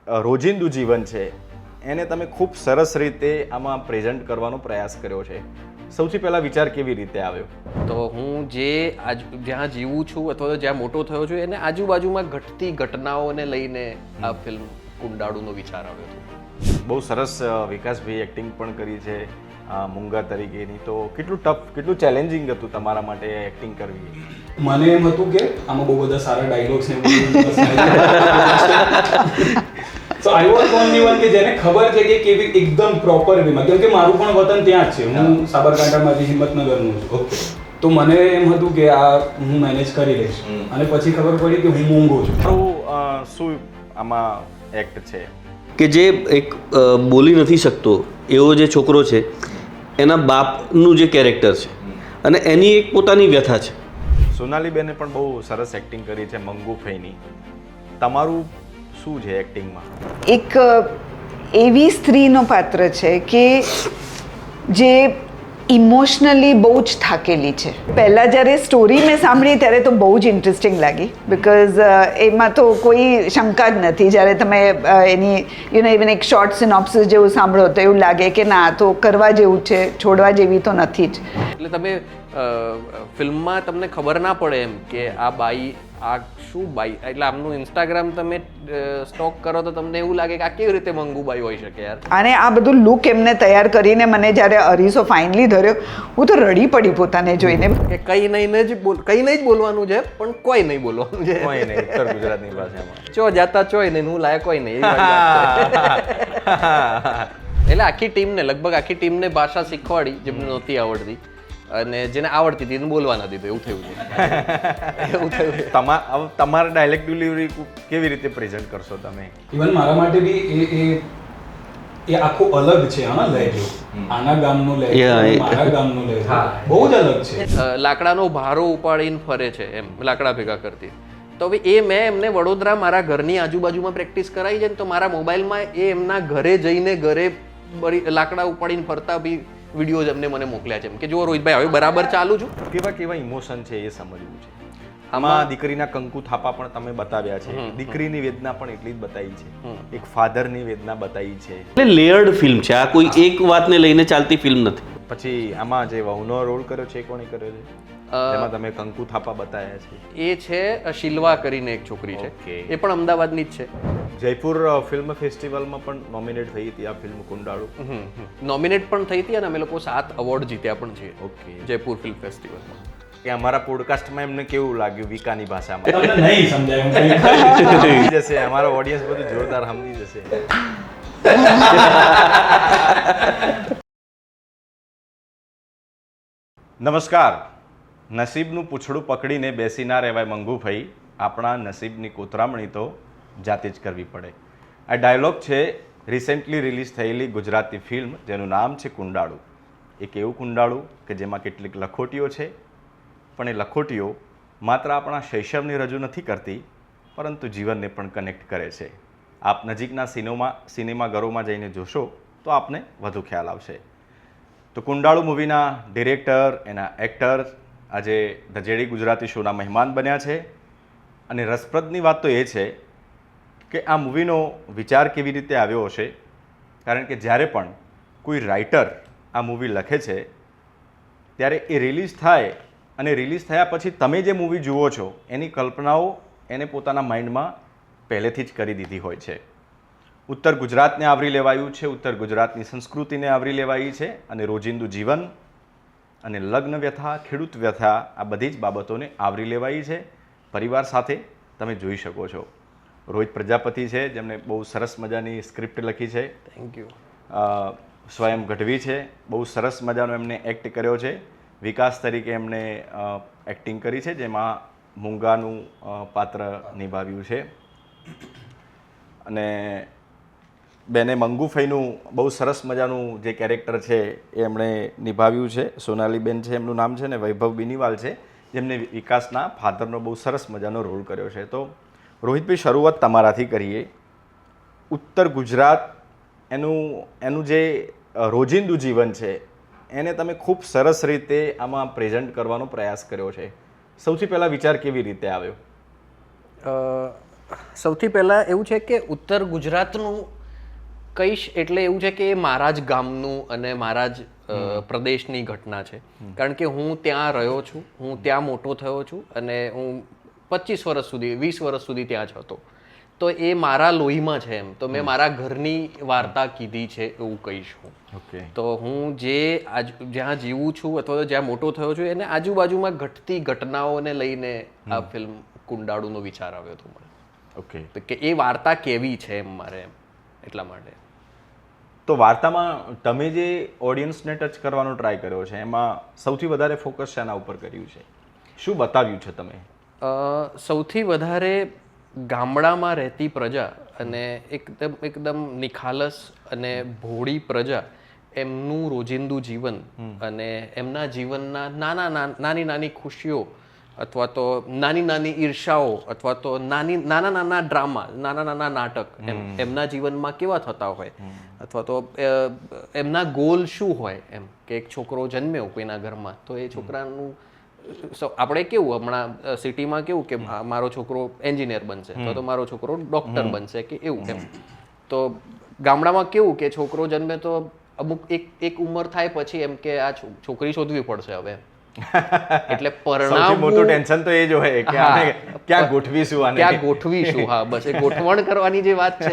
રોજિંદુ જીવન છે એને તમે ખૂબ સરસ રીતે આમાં પ્રેઝન્ટ કરવાનો પ્રયાસ કર્યો છે. સૌથી પહેલા વિચાર કેવી રીતે આવ્યો? તો હું જ્યાં જીવું છું અથવા તો જ્યાં મોટો થયો છું એને આજુબાજુમાં ઘટતી ઘટનાઓને લઈને આ ફિલ્મ કુંડાળુનો વિચાર આવ્યો હતો. બહુ સરસ વિકાસભાઈ એક્ટિંગ પણ કરી છે મૂંગા તરીકેની. તો કેટલું ટફ, કેટલું ચેલેન્જિંગ હતું તમારા માટે એક્ટિંગ કરવી? મને એમ હતું કે આમાં બહુ બધા સારા ડાયલોગ્સ ને સો આઈ વોઝ ઓનલી વન કે જેને ખબર છે કે કેવી એકદમ પ્રોપર વેમાં, કેમ કે મારું પણ વતન ત્યાં જ છે, હું સાબરકાંઠામાંથી હિંમતનગરનો છું. ઓકે, તો મને એમ હતું કે આ હું મેનેજ કરી લઈશ અને પછી ખબર પડી કે હું મૂંગો છું. મારું શું આમાં એક્ટ છે કે જે એક બોલી નથી શકતો એવો જે છોકરો છે એના બાપનું જે કેરેક્ટર છે અને એની એક પોતાની વ્યથા છે. સોનાલીબેને પણ બહુ સરસ એક્ટિંગ કરી છે મંગુફઈની. તમારું શું છે એક્ટિંગમાં? એક એવી સ્ત્રીનો પાત્ર છે કે જે ઇમોશનલી બહુ જ થાકેલી છે. પહેલાં જ્યારે સ્ટોરી મેં સાંભળી ત્યારે તો બહુ જ ઇન્ટરેસ્ટિંગ લાગી, બિકોઝ એમાં તો કોઈ શંકા જ નથી. જ્યારે તમે એની ઇવન એક શોર્ટ સિનોપ્સિસ જેવું સાંભળો તો એવું લાગે કે ના, તો કરવા જેવું છે, છોડવા જેવી તો નથી જ. એટલે તમે ફિલ્મમાં તમને ખબર ના પડે એમ કે આ બાઈ આ શું બાઈ, એટલે આમનું ઇન્સ્ટાગ્રામ તમે સ્ટોક કરો તો તમને એવું લાગે કે આ કેવી રીતે મંગુબાઈ હોઈ શકે યાર. અને આ બધું લુક એમને તૈયાર કરીને મને જ્યારે અરીસો ફાઇનલી ધર્યો, હું તો રડી પડી પોતાને જોઈને. કે કંઈ નહીં જ બોલવાનું છે, પણ કોઈ નહીં બોલવાનું છે. કોઈ નહીં, ઉત્તર ગુજરાતની ભાષામાં. ચો જાતા ચોય નહીં, હું લાયક કોઈ નહીં. એટલે આખી ટીમને ભાષા શીખવાડી જેમને નહોતી આવડતી, અને જેને આવડતી હતી એને બોલવા ન દીધું. એવું થયું છે. તમારા ડાયલેક્ટ ડિલિવરી કેવી રીતે પ્રેઝન્ટ કરશો તમે? ઇવન મારા માટે બી એ આખું અલગ છે. હા, લહેજો આના ગામનો લહેજો, મારા ગામનો લહેજો બહુ જ અલગ છે. લાકડાનો ભારો ઉપાડીને ફરે છે એમ, લાકડા ભેગા કરતી. તો હવે મેં એમને વડોદરા મારા ઘરની આજુબાજુમાં પ્રેક્ટિસ કરાવી છે ને, તો મારા મોબાઈલમાં એમના ઘરે જઈને લાકડા ઉપાડીને ફરતા બી વિડીયોઝ એમને મને મોકલ્યા છે કે જો રોહિતભાઈ હવે બરાબર ચાલુ છું. કેવા ઇમોશન છે એ સમજવું છે. આમાં દીકરીના કંકુ થાપા પણ તમે બતાવ્યા છે, દીકરીની વેદના પણ એટલી જ બતાવી છે, એક ફાધરની વેદના બતાવી છે. એટલે લેયર્ડ ફિલ્મ છે આ, કોઈ એક વાતને લઈને ચાલતી ફિલ્મ નથી. પછી આમાં જે વહુનો રોલ કર્યો છે એ કોણે કર્યો છે? જેમાં તમે કંકુ થાપા બતાવ્યા છે એ છે શિલ્વા કરીને એક છોકરી છે, એ પણ અમદાવાદની જ છે. જયપુર ફિલ્મ ફેસ્ટિવલમાં પણ નોમિનેટ થઈ હતી આ ફિલ્મ કુંડાળુ. નોમિનેટ પણ થઈ હતી અને અમે લોકો 7 એવોર્ડ જીત્યા પણ છીએ. ઓકે, જયપુર ફિલ્મ ફેસ્ટિવલમાં. કે અમારા પોડકાસ્ટમાં એમને કેવું લાગ્યું વિકાની ભાષામાં? તમને નહીં સમજાય સમજી જશે, અમારો ઓડિયન્સ બધું જોરદાર સમજી જશે. નમસ્કાર. નસીબનું પૂંછડું પકડીને બેસી ના રહેવાય મંગુભાઈ, આપણા નસીબની કોતરામણી તો જાતે જ કરવી પડે. આ ડાયલોગ છે રિસેન્ટલી રિલીઝ થયેલી ગુજરાતી ફિલ્મ જેનું નામ છે કુંડાળુ. એક એવું કુંડાળુ કે જેમાં કેટલીક લખોટીઓ છે, પણ એ લખોટીઓ માત્ર આપણા શૈશવને રજૂ નથી કરતી, પરંતુ જીવનને પણ કનેક્ટ કરે છે. આપ નજીકના સિનેમાઘરોમાં જઈને જોશો તો આપને વધુ ખ્યાલ આવશે. તો કુંડાળુ મૂવીના ડિરેક્ટર, એના એક્ટર આજે ધ જેડી ગુજરાતી શોના મહેમાન બન્યા છે. અને રસપ્રદની વાત તો એ છે કે આ મૂવીનો વિચાર કેવી રીતે આવ્યો હશે, કારણ કે જ્યારે પણ કોઈ રાઇટર આ મૂવી લખે છે ત્યારે એ રિલીઝ થાય અને રિલીઝ થયા પછી તમે જે મૂવી જુઓ છો એની કલ્પનાઓ એને પોતાના માઇન્ડમાં પહેલેથી જ કરી દીધી હોય છે. ઉત્તર ગુજરાતને આવરી લેવાયું છે, ઉત્તર ગુજરાતની સંસ્કૃતિને આવરી લેવાઈ છે, અને રોજિંદુ જીવન અને લગ્ન વ્યથા, ખેડૂત વ્યથા, આ બધી જ બાબતોને આવરી લેવાઈ છે. પરિવાર સાથે તમે જોઈ શકો છો. રોહિત પ્રજાપતિ છે જેમણે બહુ સરસ મજાની સ્ક્રિપ્ટ લખી છે. Thank you. સ્વયં ગઢવી છે, બહુ સરસ મજાનો એમને એક્ટ કર્યો છે. વિકાસ તરીકે એમણે એક્ટિંગ કરી છે, જેમાં મૂંગાનું પાત્ર નિભાવ્યું છે. અને બેને મંગુફઈનું બહુ સરસ મજાનું જે કેરેક્ટર છે એ એમણે નિભાવ્યું છે. સોનાલીબેન છે એમનું નામ છે, ને વૈભવ બિનીવાલ છે જેમને વિકાસના ફાધરનો બહુ સરસ મજાનો રોલ કર્યો છે. તો રોહિતભાઈ, શરૂઆત તમારાથી કરીએ. ઉત્તર ગુજરાત એનું જે રોજિંદુ જીવન છે એને તમે ખૂબ સરસ રીતે આમાં પ્રેઝન્ટ કરવાનો પ્રયાસ કર્યો છે. સૌથી પહેલાં વિચાર કેવી રીતે આવ્યો? સૌથી પહેલાં એવું છે કે ઉત્તર ગુજરાતનું કહીશ એટલે એવું છે કે એ મારા જ ગામનું અને મારા જ પ્રદેશની ઘટના છે. કારણ કે હું ત્યાં રહ્યો છું, હું ત્યાં મોટો થયો છું અને હું 25 વર્ષ સુધી 20 વર્ષ સુધી ત્યાં જ હતો. તો એ મારા લોહીમાં છે એમ. તો મેં મારા ઘરની વાર્તા કીધી છે એવું કહીશ હું. ઓકે. તો હું જ્યાં જીવું છું અથવા તો જ્યાં મોટો થયો છું એને આજુબાજુમાં ઘટતી ઘટનાઓને લઈને આ ફિલ્મ કુંડાળુનો વિચાર આવ્યો હતો મને. ઓકે. તો કે એ વાર્તા કેવી છે એમ મારે એમ એટલા માટે. તો વાર્તામાં તમે જે ઓડિયન્સને ટચ કરવાનો ટ્રાય કર્યો છે એમાં સૌથી વધારે ફોકસ શેના ઉપર કર્યું છે? શું બતાવ્યું છે તમે? સૌથી વધારે ગામડામાં રહેતી પ્રજા અને એકદમ નિખાલસ અને ભોળી પ્રજા, એમનું રોજિંદુ જીવન અને એમના જીવનના નાની નાની ખુશીઓ અથવા તો નાની નાની ઈર્ષાઓ અથવા તો નાના ડ્રામા, નાના નાટક એમના જીવનમાં કેવા થતા હોય અથવા તો એમના ગોલ શું હોય એમ. કે એક છોકરો જન્મ્યો કોઈના ઘરમાં તો એ છોકરાનું આપણે કેવું હમણાં સિટીમાં કેવું કે મારો છોકરો એન્જિનિયર બનશે તો મારો છોકરો ડોક્ટર બનશે કે એવું એમ. તો ગામડામાં કેવું કે છોકરો જન્મે તો અમુક એક ઉંમર થાય પછી એમ કે આ છોકરી શોધવી પડશે હવે. એટલે સૌથી મોટું ટેન્શન તો એ જ હોય કે આને ક્યાં ગોઠવીશું આને. ક્યાં ગોઠવીશું. હા, બસ એ ગોઠવણ કરવાની જે વાત છે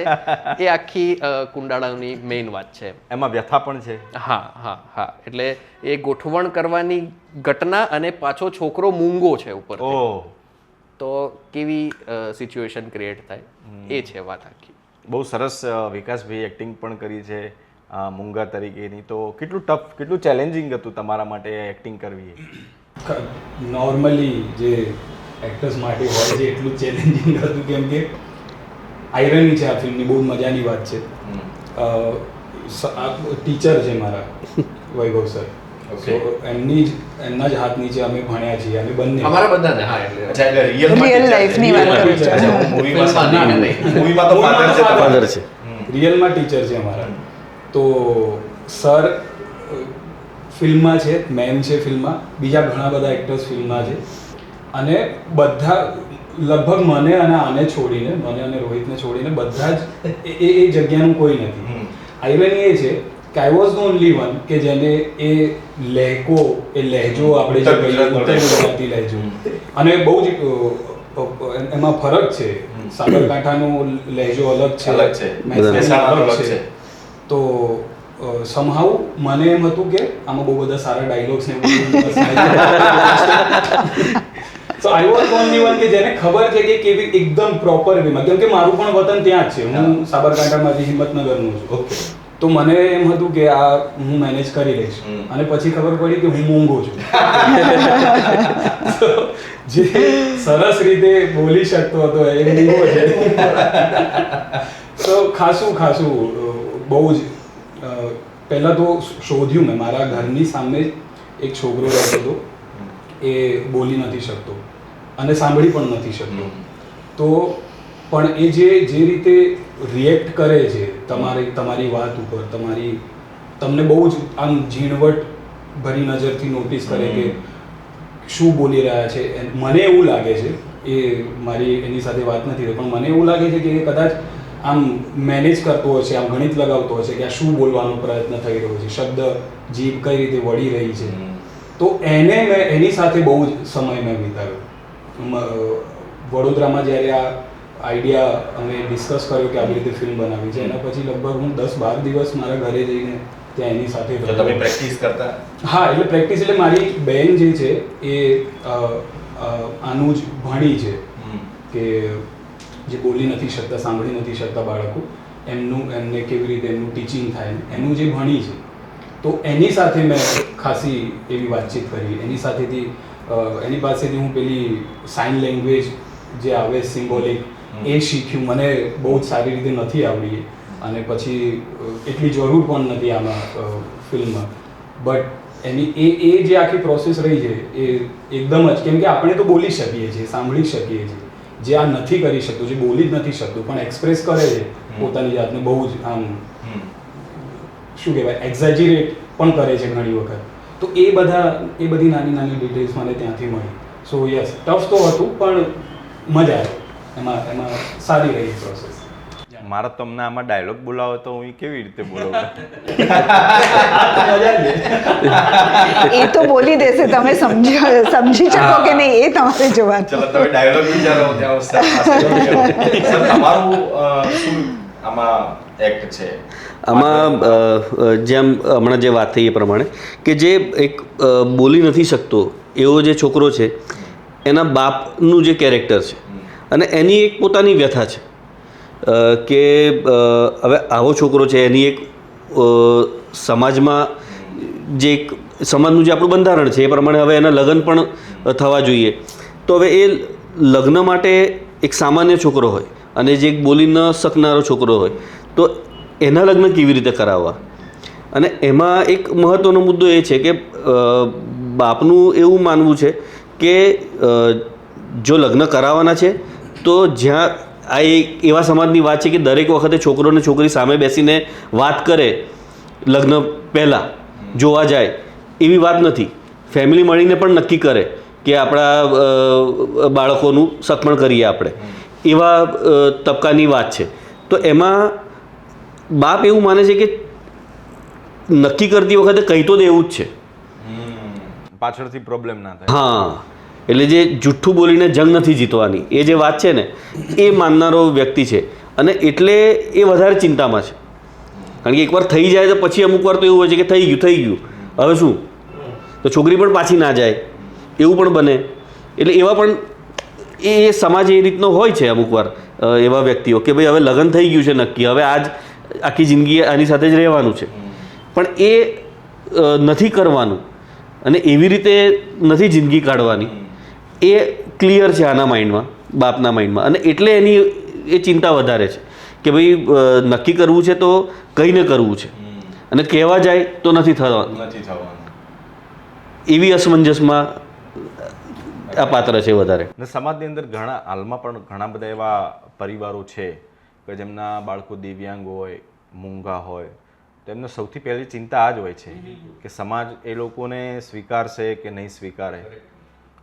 એ આખી કુંડાળાની મેઇન વાત છે. એમાં વ્યથા પણ છે. હા. એટલે એ ગોઠવણ કરવાની ઘટના અને પાછો છોકરો મૂંગો છે ઉપર. તો કેવી સિચ્યુએશન ક્રિએટ થાય એ છે વાત આખી. બહુ સરસ વિકાસભાઈ એક્ટિંગ પણ કરી છે મૂંગા તરીકેની. તો કેટલું ટફ, કેટલું ચેલેન્જિંગ હતું તમારા માટે એક્ટિંગ કરવી? નોર્મલી જે એક્ટર્સ માટે હોય છે એટલું ચેલેન્જિંગ હતું, કેમ કે આયરની છે આ ફિલ્મની, બહુ મજાની વાત છે. ટીચર છે મારા વૈભવ સર, એમના જ હાથ નીચે અમે ભણ્યા છીએ અને બંને અમારા બધાને. હા, એટલે રિયલ લાઈફની વાત કરું છું. મૂવીમાં તો ફાધર છે. રિયલમાં ટીચર છે અમારા. તો સર ફિલ્મમાં છે, મેમ છે ફિલ્મમાં, બીજા ઘણા બધા એક્ટર્સ ફિલ્મમાં છે અને બધા લગભગ મને અને આને છોડીને, મને અને રોહિતને છોડીને બધા જ એ જગ્યાનું કોઈ નથી. આયરની એ છે કે I was the only one કે જેને એ લહેકો, એ લહેજો આપણે જે કહીએ ઉત્તર ગુજરાતી લહેજો, અને બહુ જ એમાં ફરક છે. સાબરકાંઠાનો લહેજો અલગ છે, મહેસાણાનો અલગ છે. તો સમહાઉ મને એમ હતું કે આમાં બહુ બધા સારા ડાયલોગ્સ ને સો આઈ વોઝ ઓનલી વન કે જેને ખબર છે કે કેવી એકદમ પ્રોપર વેમાં, કેમ કે મારું પણ વતન ત્યાં જ છે, હું સાબરકાંઠામાંથી હિંમતનગરનું છું. ઓકે. તો મને એમ હતું કે આ હું મેનેજ કરી લઈશ અને પછી ખબર પડી કે હું મૂંગો છું. જે સરસ રીતે બોલી શકતો હતો એ મૂંગો છે. તો ખાસું બહુ જ પહેલાં તો શોધ્યું મેં. મારા ઘરની સામે એક છોકરો રહેતો હતો, એ બોલી નથી શકતો અને સાંભળી પણ નથી શકતો. તો પણ એ જે રીતે રિએક્ટ કરે છે તમારી વાત ઉપર, તમને બહુ જ આમ ઝીણવટ ભરી નજરથી નોટિસ કરે કે શું બોલી રહ્યા છે. મને એવું લાગે છે, એ મારી એની સાથે વાત નથી થઈ, પણ મને એવું લાગે છે કે એ કદાચ આમ મેનેજ કરતો હશે, આમ ગણિત લગાવતો હશે કે આ શું બોલવાનો પ્રયત્ન થઈ રહ્યો છે, શબ્દ જીભ કઈ રીતે વળી રહી છે. તો મેં એની સાથે બહુ જ સમય મેં વિતાવ્યો. વડોદરામાં જ્યારે આ આઈડિયા અમે ડિસ્કસ કર્યો કે આવી રીતે ફિલ્મ બનાવી છે, એના પછી લગભગ હું 10-12 દિવસ મારા ઘરે જઈને ત્યાં એની સાથે તો તમે પ્રેક્ટિસ કરતા? હા, એટલે પ્રેક્ટિસ એટલે મારી બહેન જે છે એ આનું જ ભણી છે કે જે બોલી નથી શકતા, સાંભળી નથી શકતા બાળકો, એમને કેવી રીતે એમનું ટીચિંગ થાય એનું જે ભણી છે. તો એની સાથે મેં ખાસી એવી વાતચીત કરી. એની પાસેથી હું પેલી સાઇન લેંગ્વેજ જે આવે સિમ્બોલિક એ શીખ્યું. મને બહુ જ સારી રીતે નથી આવડી અને પછી એટલી જરૂર પણ નથી આમાં ફિલ્મમાં. બટ એની એ જે આખી પ્રોસેસ રહી છે એ એકદમ જ, કેમ કે આપણે તો બોલી શકીએ છીએ, સાંભળી શકીએ છીએ, જે આ નથી કરી શકતું, જે બોલી જ નથી શકતું પણ એક્સપ્રેસ કરે છે પોતાની જાતને બહુ જ આમ શું કહેવાય એક્ઝેજરેટ પણ કરે છે ઘણી વખત. તો એ બધી નાની નાની ડિટેલ્સ મને ત્યાંથી મળી. સો યસ, ટફ તો હતું પણ મજા આવી. એમાં સારી રહી પ્રોસેસ. મારે તમને આમાં ડાયલોગ બોલાવો તો હું કેવી રીતે બોલાવું? એ તો બોલી દેશે, તમે સમજી શકો કે નહીં એ તમારે જોવાનું. ચલો તમે ડાયલોગ વિચારો ત્યાં સર તમારું શું આમાં એક્ટ છે? આમાં જેમ હમણાં જે વાત થઈ એ પ્રમાણે કે જે એક બોલી નથી શકતો એવો જે છોકરો છે એના બાપનું જે કેરેક્ટર છે અને એની એક પોતાની વ્યથા છે કે હવે આવો છોકરો છે, એની એક સમાજમાં જે એક સમાજનું જે આપણું બંધારણ છે એ પ્રમાણે હવે એના લગ્ન પણ થવા જોઈએ. તો હવે એ લગ્ન માટે એક સામાન્ય છોકરો હોય અને જે એક બોલી ન શકનારો છોકરો હોય તો એના લગ્ન કેવી રીતે કરાવવા? અને એમાં એક મહત્ત્વનો મુદ્દો એ છે કે બાપનું એવું માનવું છે કે જો લગ્ન કરાવવાના છે તો જ્યાં આ એક એવા સમાજની વાત છે કે દરેક વખતે છોકરો અને છોકરી સામે બેસીને વાત કરે લગ્ન પહેલાં જોવા જાય એવી વાત નથી. ફેમિલી મળીને પણ નક્કી કરે કે આપણા બાળકોનું સગપણ કરીએ આપણે, એવા તબક્કાની વાત છે. તો એમાં બાપ એવું માને છે કે નક્કી કરતી વખતે કહી તો દેવું જ છે, પાછળથી પ્રોબ્લેમ ના થાય. હા, એટલે જે જુઠ્ઠું બોલીને જંગ નથી જીતવાની એ જે વાત છે ને એ માનનારો વ્યક્તિ છે. અને એટલે એ વધારે ચિંતામાં છે, કારણ કે એકવાર થઈ જાય તો પછી અમુક વાર તો એવું હોય છે કે થઈ ગયું હવે શું, તો છોકરી પણ પાછી ના જાય એવું પણ બને. એટલે એવા પણ એ સમાજ એ રીતનો હોય છે અમુક વાર એવા વ્યક્તિઓ કે ભાઈ હવે લગ્ન થઈ ગયું છે નક્કી, હવે આજ આખી જિંદગી આની સાથે જ રહેવાનું છે, પણ એ નથી કરવાનું અને એવી રીતે નથી જિંદગી કાઢવાની. એ ક્લિયર છે આના માઇન્ડમાં, બાપના માઇન્ડમાં. અને એટલે એની એ ચિંતા વધારે છે કે ભાઈ નક્કી કરવું છે તો કહીને કરવું છે અને કહેવા જાય તો નથી થવાનું. એવી અસમંજસમાં આ પાત્ર છે વધારે. ને સમાજની અંદર હાલમાં પણ ઘણા બધા એવા પરિવારો છે કે જેમના બાળકો દિવ્યાંગ હોય, મૂંગા હોય, તો એમને સૌથી પહેલી ચિંતા આ જ હોય છે કે સમાજ એ લોકોને સ્વીકારશે કે નહીં સ્વીકારે.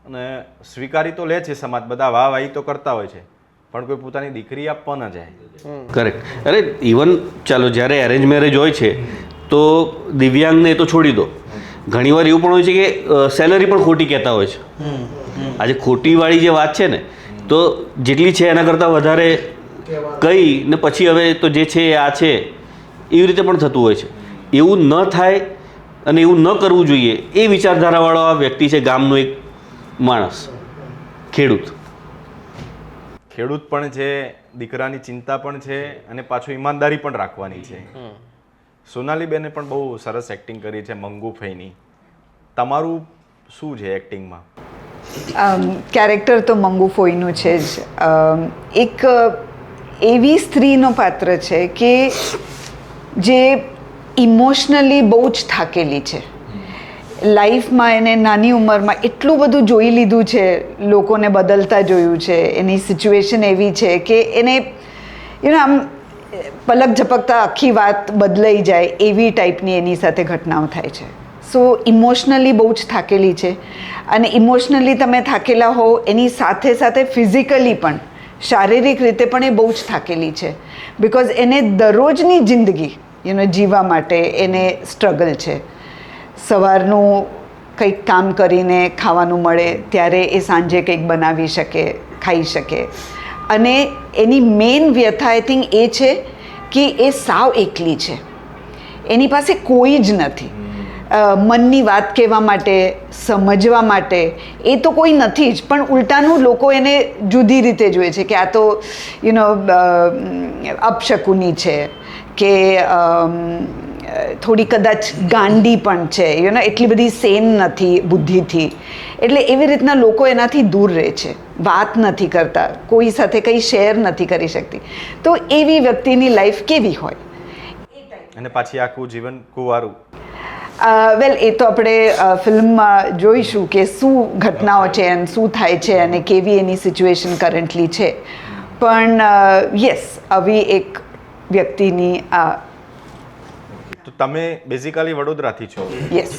અને સ્વીકારી તો લે છે સમાજ, બધા વાહવાહી તો કરતા હોય છે, પણ કોઈ પોતાની દીકરી આપવા ન જાય. કરેક્ટ. અરે ઇવન ચાલો જ્યારે એરેન્જ મેરેજ હોય છે તો દિવ્યાંગને તો છોડી દો, ઘણીવાર એવું પણ હોય છે કે સેલરી પણ ખોટી કહેતા હોય છે. આજે ખોટીવાળી જે વાત છે ને, તો જેટલી છે એના કરતાં વધારે કહી ને પછી હવે તો જે છે એ આ છે એવી રીતે પણ થતું હોય છે. એવું ન થાય અને એવું ન કરવું જોઈએ એ વિચારધારાવાળો આ વ્યક્તિ છે, ગામનો એક માણસ, ખેડૂત પણ છે, દીકરાની ચિંતા પણ છે અને પાછું ઈમાનદારી પણ રાખવાની છે. સોનાલીબેને પણ બહુ સરસ એક્ટિંગ કરી છે મંગુ ફઈની. તમારું શું છે એક્ટિંગમાં? કેરેક્ટર તો મંગુ ફોઈનું છે જ. એક એવી સ્ત્રીનો પાત્ર છે કે જે ઇમોશનલી બહુ જ થાકેલી છે. લાઈફમાં એને નાની ઉંમરમાં એટલું બધું જોઈ લીધું છે, લોકોને બદલતા જોયું છે, એની સિચ્યુએશન એવી છે કે એને આમ પલક ઝપકતા આખી વાત બદલાઈ જાય એવી ટાઈપની એની સાથે ઘટનાઓ થાય છે. સો ઇમોશનલી બહુ જ થાકેલી છે. અને ઇમોશનલી તમે થાકેલા હો એની સાથે સાથે ફિઝિકલી પણ, શારીરિક રીતે પણ એ બહુ જ થાકેલી છે. બિકોઝ એને દરરોજની જિંદગી જીવવા માટે એને સ્ટ્રગલ છે. સવારનું કંઈક કામ કરીને ખાવાનું મળે ત્યારે એ સાંજે કંઈક બનાવી શકે, ખાઈ શકે. અને એની મેઇન વ્યથા આઈ થિંક એ છે કે એ સાવ એકલી છે, એની પાસે કોઈ જ નથી. મનની વાત કહેવા માટે, સમજવા માટે એ તો કોઈ નથી જ, પણ ઉલટાનું લોકો એને જુદી રીતે જોઈએ છે કે આ તો અપશકુની છે કે થોડી કદાચ ગાંડી પણ છે, એટલી બધી સેન નથી બુદ્ધિથી. એટલે એવી રીતના લોકો એનાથી દૂર રહે છે, વાત નથી કરતા, કોઈ સાથે કંઈ શેર નથી કરી શકતી. તો એવી વ્યક્તિની લાઈફ કેવી હોય? અને પાછી આખું જીવન કુંવારું. વેલ, એ તો આપણે ફિલ્મમાં જોઈશું કે શું ઘટનાઓ છે અને શું થાય છે અને કેવી એની સિચ્યુએશન કરન્ટલી છે. પણ યસ, આવી એક વ્યક્તિની આ. તો તમે બેઝિકલી વડોદરાથી છો? યસ.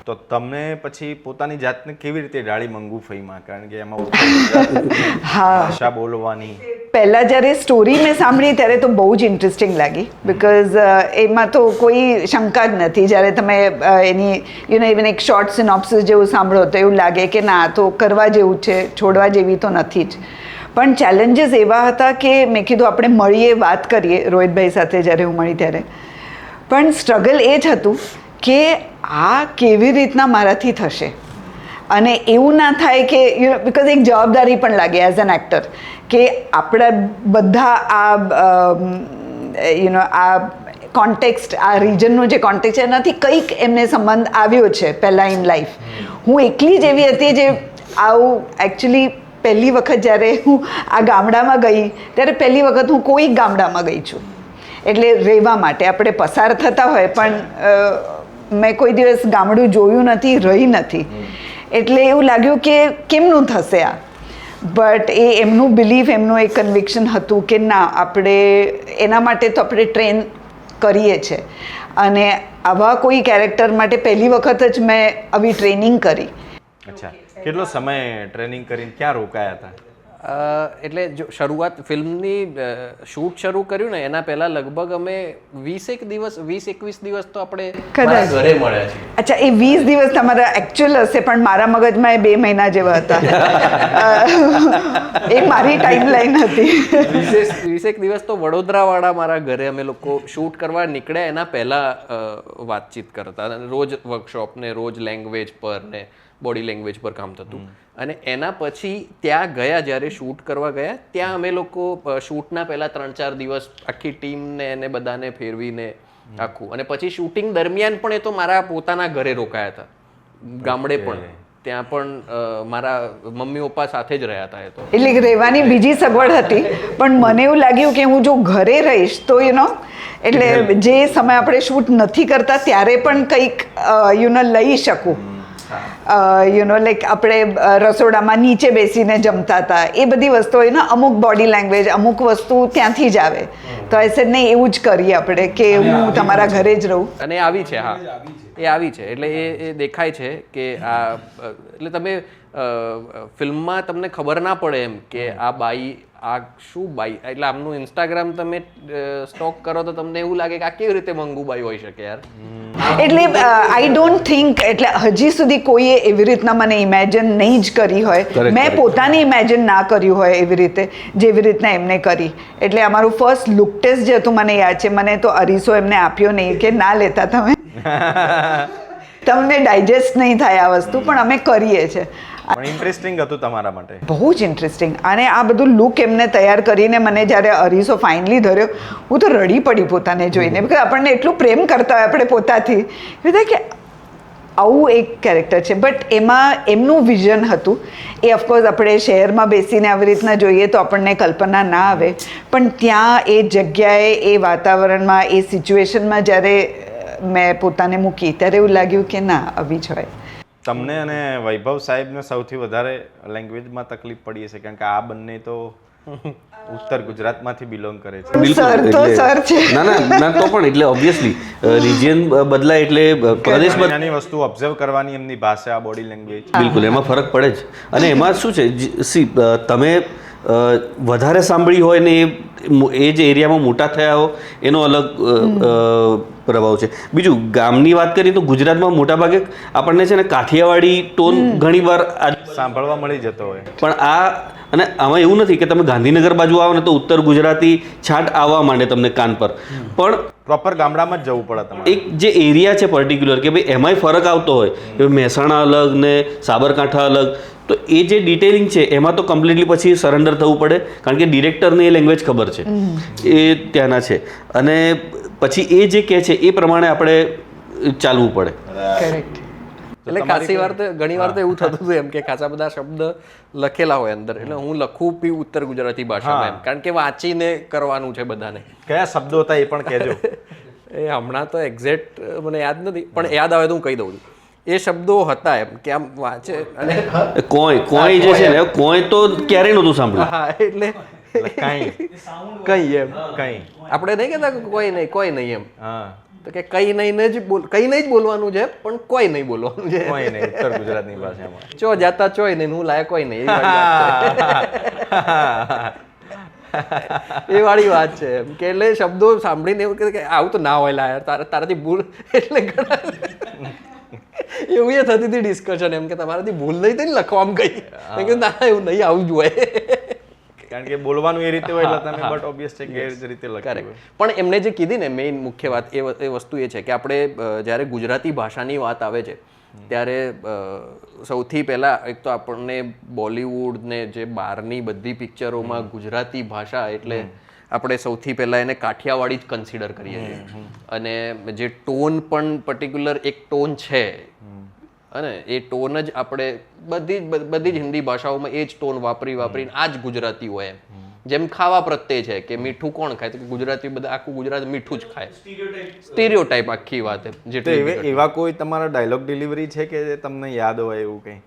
તો તમે પછી પોતાની જાતને કેવી રીતે ઢાળી મંગુ ફઈમાં? કારણ કે એમાં ઉત્તર ગુજરાતી હા ભાષા બોલવાની પહેલાં જ્યારે સ્ટોરી મેં સાંભળી ત્યારે તો બહુ જ ઇન્ટરેસ્ટિંગ લાગી બિકોઝ એમાં તો કોઈ શંકા જ નથી. જ્યારે તમે એની ઇવન એક શોર્ટ સિનોપ્સિસ જેવું સાંભળો તો એવું લાગે કે ના તો કરવા જેવું છે, છોડવા જેવી તો નથી જ. પણ ચેલેન્જીસ એવા હતા કે મેં કીધું આપણે મળીએ, વાત કરીએ રોહિતભાઈ સાથે જ્યારે હું મળી ત્યારે. પણ સ્ટ્રગલ એ જ હતું કે આ કેવી રીતના મારાથી થશે અને એવું ના થાય કે બિકોઝ એક જવાબદારી પણ લાગે એઝ એન એક્ટર કે આપણા બધા આ કોન્ટેક્સ્ટ, આ રિજનનું જે કોન્ટેક્સ્ટ છે એનાથી કંઈક એમને સંબંધ આવ્યો છે પહેલાં ઇન લાઈફ. હું એકલી જ એવી હતી જે આવું એકચ્યુઅલી પહેલી વખત જ્યારે હું આ ગામડામાં ગઈ ત્યારે પહેલી વખત હું કોઈ ગામડામાં ગઈ છું. એટલે રહેવા માટે આપણે પસાર થતા હોય પણ મેં કોઈ દિવસ ગામડું જોયું નથી, રહી નથી. એટલે એવું લાગ્યું કે કેમનું થશે આ. બટ એ એમનું બિલીફ, એમનું એક કન્વિક્શન હતું કે ના આપણે એના માટે તો આપણે ટ્રેન કરીએ છીએ. અને આવા કોઈ કેરેક્ટર માટે પહેલી વખત જ મેં આવી ટ્રેનિંગ કરી. અચ્છા, કેટલો સમય ટ્રેનિંગ કરીને ક્યાં રોકાયા હતા? એટલે જો શરૂઆત ફિલ્મની શૂટ શરૂ કર્યું ને એના પહેલા લગભગ અમે 20-21 દિવસ તો આપણે કદાચ ઘરે મળ્યા છીએ. અચ્છા, એ 20 દિવસ તમારા એકચ્યુઅલ હશે પણ મારા મગજમાં એ 2 મહિના જેવા હતા. એ મારી ટાઈમલાઈન હતી. 20 દિવસ તો વડોદરાવાળા મારા ઘરે અમે લોકો શૂટ કરવા નીકળ્યા એના પહેલા વાતચીત કરતા. રોજ વર્કશોપ ને રોજ લેંગ્વેજ પર ને બોડી લેંગ્વેજ પર કામ થતું. અને એના પછી ત્યાં ગયા, જ્યારે શૂટ કરવા ગયા ત્યાં અમે લોકો શૂટના પહેલા 3-4 દિવસ આખી ટીમને એને બધાને ફેરવીને આખું. અને પછી શૂટિંગ દરમિયાન પણ એ તો મારા પોતાના ઘરે રોકાયા હતા, ગામડે પણ. ત્યાં પણ મારા મમ્મી પપ્પા સાથે જ રહ્યા હતા એ તો. એટલે રહેવાની બીજી સગવડ હતી પણ મને એવું લાગ્યું કે હું જો ઘરે રહીશ તો એટલે જે સમય આપણે શૂટ નથી કરતા ત્યારે પણ કંઈક લઈ શકું. લાઈક આપણે રસોડામાં નીચે બેસીને જમતા હતા, એ બધી વસ્તુઓ અમુક બોડી લેંગ્વેજ, અમુક વસ્તુ ત્યાંથી જ આવે. તો એ સેડ નહીં, એવું જ કરીએ આપણે કે હું તમારા ઘરે જ રહું. અને આવી છે, હા એ આવી છે. એટલે એ દેખાય છે કે આ એટલે તમે ફિલ્મમાં તમને ખબર ના પડે એમ કે આ બાઈ, આ શું બાઈ. એટલે આમનું ઇન્સ્ટાગ્રામ તમે સ્ટોક કરો તો તમને એવું લાગે કે આ કેવી રીતે મંગુબાઈ હોઈ શકે યાર. એટલે આઈ ડોન્ટ થિંક, એટલે હજી સુધી કોઈએ એવી રીતના મને ઇમેજિન નહીં જ કરી હોય. મેં પોતાને ઇમેજિન ના કર્યું હોય એવી રીતે જેવી રીતના એમને કરી. એટલે અમારું ફર્સ્ટ લુક ટેસ્ટ જે હતું મને યાદ છે, મને તો અરીસો એમને આપ્યો નહીં કે ના લેતા તમે, તમને ડાયજેસ્ટ નહીં થાય આ વસ્તુ, પણ અમે કરીએ છીએ. પણ ઇન્ટરેસ્ટિંગ હતું તમારા માટે? બહુ જ ઇન્ટરેસ્ટિંગ. અને આ બધું લુક એમને તૈયાર કરીને મને જ્યારે અરીસો ફાઇનલી ધર્યો, હું તો રડી પડી પોતાને જોઈને. બિકોઝ આપણને એટલું પ્રેમ કરતા હોય આપણે પોતાથી કે આવું એક કેરેક્ટર છે. બટ એમાં એમનું વિઝન હતું. એ ઓફકોર્સ આપણે શહેરમાં બેસીને આવી રીતના જોઈએ તો આપણને કલ્પના ના આવે, પણ ત્યાં એ જગ્યાએ, એ વાતાવરણમાં, એ સિચ્યુએશનમાં જ્યારે મેં પોતાને મૂકી ત્યારે એવું લાગ્યું કે ના આવી જ હોય. તમને અને વૈભવ સાહેબને સૌથી વધારે લેંગ્વેજમાં તકલીફ પડી હશે, કારણ કે આ બંને તો ઉત્તર ગુજરાતમાંથી બિલોંગ કરે છે. સર તો સર છે. ના તો પણ એટલે ઓબ્વિયસલી રિજિયન બદલાય એટલે પ્રદેશ નાની વસ્તુ ઓબ્ઝર્વ કરવાની, એમની ભાષા, બોડી લેંગ્વેજ, બિલકુલ એમાં ફરક પડે જ. અને એમાં શું છે, તમે વધારે સાંભળી હોય ને એ જ એરિયામાં મોટા થયા હો એનો અલગ પ્રભાવ છે. બીજું ગામની વાત કરીએ તો ગુજરાતમાં મોટાભાગે આપણને છે ને કાઠિયાવાડી ટોન ઘણીવાર સાંભળવા મળી જતો હોય. પણ અને આમાં એવું નથી કે તમે ગાંધીનગર બાજુ આવો ને તો ઉત્તર ગુજરાતી છાંટ આવવા માંડે તમને કાન પર, પણ પ્રોપર ગામડામાં જ જવું પડે તમારે. એક જે એરિયા છે પર્ટિક્યુલર કે ભાઈ એમાંય ફરક આવતો હોય, કે મહેસાણા અલગ ને સાબરકાંઠા અલગ, તો એ જે ડિટેલિંગ છે એમાં તો કમ્પ્લીટલી પછી સરેન્ડર થવું પડે, કારણ કે ડિરેક્ટરને એ લેંગ્વેજ ખબર છે, એ ત્યાંના છે. અને પછી એ જે કહે છે એ પ્રમાણે આપણે ચાલવું પડે. કરેક્ટ. એટલે ખાસી વાર તો ઘણી વાર તો એવું થતું હતું એમ કે ખાસા બધા શબ્દ લખેલા હોય અંદર, એટલે હું લખું બી ઉત્તર ગુજરાતી ભાષામાં એમ, કારણ કે વાંચીને કરવાનું છે બધાને. કયા શબ્દો હતા એ પણ કહેજો. એ હમણાં તો એક્ઝેક્ટ મને યાદ નથી, પણ યાદ આવે તો હું કહી દઉં છું. એ શબ્દો હતા એમ કે આમ વાંચે. અને કોઈ જે છે ને કોઈ તો ક્યારેય નહોતું સાંભળ્યું. હા, એટલે કઈ કઈ એમ કઈ આપણે નહીં કહેતા કોઈ નહીં એમ. હા, તો કે કંઈ નહીં જ બોલવાનું છે પણ કોઈ નહીં બોલવાનું છે. કોઈ નહીં, ઉત્તર ગુજરાતની ભાષામાં. ચો જાતા ચોય નહીં, હું લાયક કોઈ નહીં, એવી વાળી વાત છે. એ વાળી વાત છે એમ કે એટલે શબ્દો સાંભળીને એવું કે આવું તો ના હોય લાયર, તારાથી ભૂલ, એટલે ઘણા એવું એ થતી હતી ડિસ્કશન એમ કે તમારાથી ભૂલ નહીં થઈ ને લખવામાં ગઈ. મેં કીધું ના એવું નહીં, આવું જ હોય. કારણ કે બોલવાનું એ રીતે હોય એટલે તમે બટ ઓબ્વિયસ છે કે એ જ રીતે લખ્યું હોય. પણ એમને જે કીધી ને મેઇન મુખ્ય વાત એ વસ્તુ એ છે કે આપણે જ્યારે ગુજરાતી ભાષાની વાત આવે છે ત્યારે સૌથી પહેલાં એક તો આપણને બોલિવૂડ ને જે બહારની બધી પિક્ચરોમાં ગુજરાતી ભાષા એટલે આપણે સૌથી પહેલાં એને કાઠિયાવાડી જ કન્સિડર કરીએ છીએ. અને જે ટોન પણ પર્ટિક્યુલર એક ટોન છે અને એ ટોન જ આપણે બધી જ હિન્દી ભાષાઓમાં એ જ ટોન વાપરીને આ જ ગુજરાતી હોય એમ. જેમ ખાવા પ્રત્યે છે કે મીઠું કોણ ખાય, તો કે ગુજરાતી બધા આખું ગુજરાત મીઠું જ ખાય. સ્ટીરિયોટાઇપ આખી વાત એમ. તો એવા કોઈ તમારા ડાયલોગ ડિલિવરી છે કે જે તમને યાદ હોય એવું કંઈ,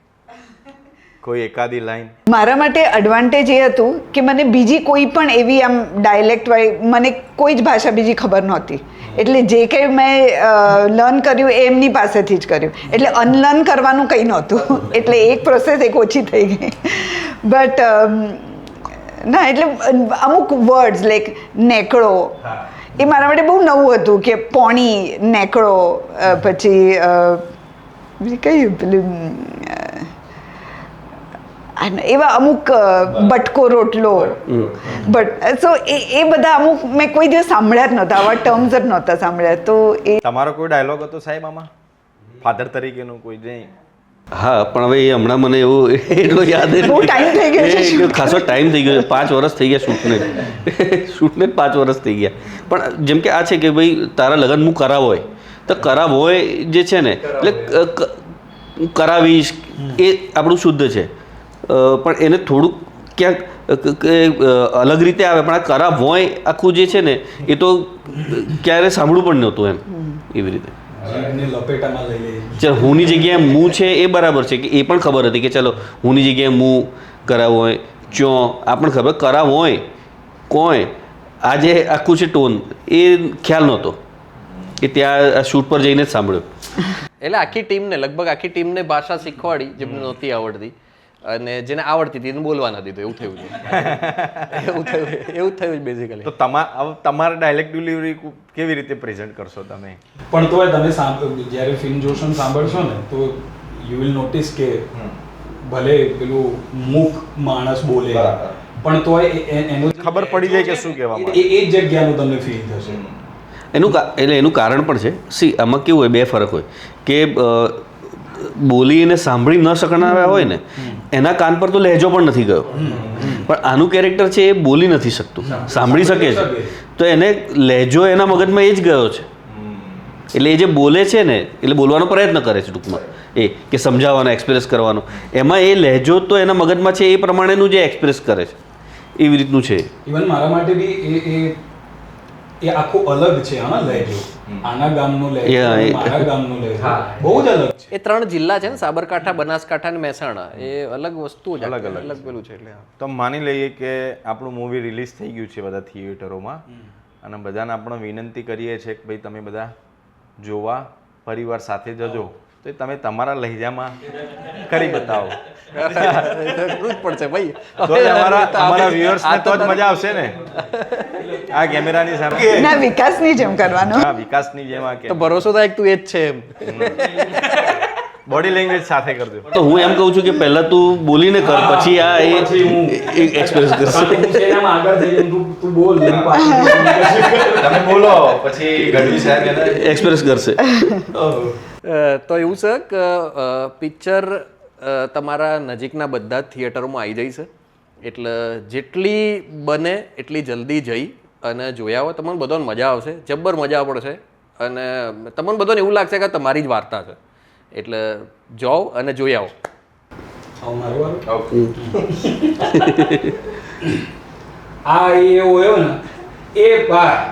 કોઈ એકાદી લાઈન? મારા માટે એડવાન્ટેજ એ હતું કે મને બીજી કોઈ પણ એવી આમ ડાયલેક્ટ વાળી મને કોઈ જ ભાષા બીજી ખબર નહોતી. એટલે જે કંઈ મેં લર્ન કર્યું એ એમની પાસેથી જ કર્યું. એટલે અનલર્ન કરવાનું કંઈ નહોતું. એટલે એક પ્રોસેસ એક ઓછી થઈ ગઈ. બટ ના એટલે અમુક વર્ડ્સ લાઈક નેકળો એ મારા માટે બહુ નવું હતું કે પોણી, નેકળો, પછી બીજી કઈ પેલું એવા અમુક બટકો રોટલો, બટ સો એ બધા અમુક મેં કોઈ દિવસ સાંભળ્યા જ નહોતા, આવા ટર્મ્સ જ નહોતા સાંભળ્યા. તો એ તમારો કોઈ ડાયલોગ હતો સાહેબ આમાં ફાધર તરીકેનું કોઈ નહીં? હા, પણ હવે એ હમણાં મને એવું એટલો યાદ બહુ ટાઈમ થઈ ગયો છે. ખાસો ટાઈમ થઈ ગયો છે, 5 વર્ષ થઈ ગયા શૂટને 5 વર્ષ થઈ ગયા. પણ જેમ કે આ છે કે ભાઈ તારા લગ્ન હું કરાવોય તો કરાવોય જે છે ને એટલે કરાવીશ એ આપણું શુદ્ધ છે, પણ એને થોડુંક ક્યાંક અલગ રીતે આવે. પણ આ કરાવોય આખું જે છે ને એ તો ક્યારે સાંભળવું પણ નહોતું એમ, એવી રીતે. ચાલ હુંની જગ્યાએ મું છે એ બરાબર છે કે એ પણ ખબર હતી કે ચાલો હુંની જગ્યાએ મું કરાવો હોય, ચો આ પણ ખબર, કરાવો હોય કોઈ આ જે આખું છે ટોન એ ખ્યાલ નહોતો કે ત્યાં શૂટ પર જઈને જ સાંભળ્યો. એટલે આખી ટીમને લગભગ આખી ટીમને ભાષા શીખવાડી જેમને નહોતી આવડતી, અને જેને આવડતી હતી એને બોલવા નથી દીધું. એવું થયું છે. એવું થયું બેઝિકલી. તો તમારા ડાયલેક્ટ ડિલિવરી કેવી રીતે પ્રેઝન્ટ કરશો તમે? પણ તોય તમે જ્યારે ફિલ્મ જોશો ને સાંભળશો ને તો યુ વિલ નોટિસ કે ભલે પેલું મૂક માણસ બોલે પણ તોય એનું ખબર પડી જાય કે શું કહેવા માંગે. એ જ જગ્યાનું તમને ફીલ થશે. એનું કારણ પણ છે. સી આમાં કેવું હોય, બે ફરક હોય કે બોલીને સાંભળી ન શકનારા હોય ને એના કાન પર તો લહેજો પણ નથી ગયો, પણ આનું કેરેક્ટર છે એ બોલી નથી શકતું, સાંભળી શકે છે, તો એને લહેજો એના મગજમાં એ જ ગયો છે. એટલે એ જે બોલે છે ને એટલે બોલવાનો પ્રયત્ન કરે છે ટૂંકમાં, એ કે સમજાવવાનો, એક્સપ્રેસ કરવાનો, એમાં એ લહેજો તો એના મગજમાં છે એ પ્રમાણેનું જે એક્સપ્રેસ કરે છે એવી રીતનું છે. ઇવન મારા માટે બી એ આખું અલગ છે. હા, લહેજો આના ગામનો લહેજો, મારા ગામનો લહેજો બહુ જ અલગ છે. એ 3 જિલ્લા છે ને, સાબરકાંઠા, બનાસકાંઠા અને મહેસાણા, એ અલગ વસ્તુ છે, અલગ પેલું છે. એટલે તો માની લઈએ કે આપણું મૂવી રિલીઝ થઈ ગયું છે બધા થિયેટરોમાં, અને બધાને આપણે વિનંતી કરીએ છીએ કે ભાઈ તમે બધા જોવા પરિવાર સાથે જજો, તો તમે તમારા લહેજામાં કરી બતાવો. કરવું જ પડશે ભાઈ, તો જ અમારા વ્યુઅર્સને તો જ મજા આવશે ને. આ કેમેરાની સામે ના વિકાસની જેમ કરવાનું. હા, વિકાસની જેમ આ તો ભરોસો થાય કે તું એ જ છે એમ. બોડી લેંગ્વેજ સાથે કરજો. તો હું એમ કહું છું કે પહેલા તું બોલીને કર, પછી આ એક્સપ્રેસ કરશે. આગળ જઈને તું બોલ, તમે બોલો પછી ગઢવી સાહેબ એક્સપ્રેસ કરશે. તો એવું છે કે પિક્ચર તમારા નજીકના બધા જ થિયેટરોમાં આવી જાય છે, એટલે જેટલી બને એટલી જલ્દી જઈ અને જોઈ આવો. તમને બધાને મજા આવશે, જબ્બર મજા પડશે, અને તમને બધાને એવું લાગશે કે તમારી જ વાર્તા છે. એટલે જાઓ અને જોઈ આવો. આ એવો હોય ને એ ભાઈ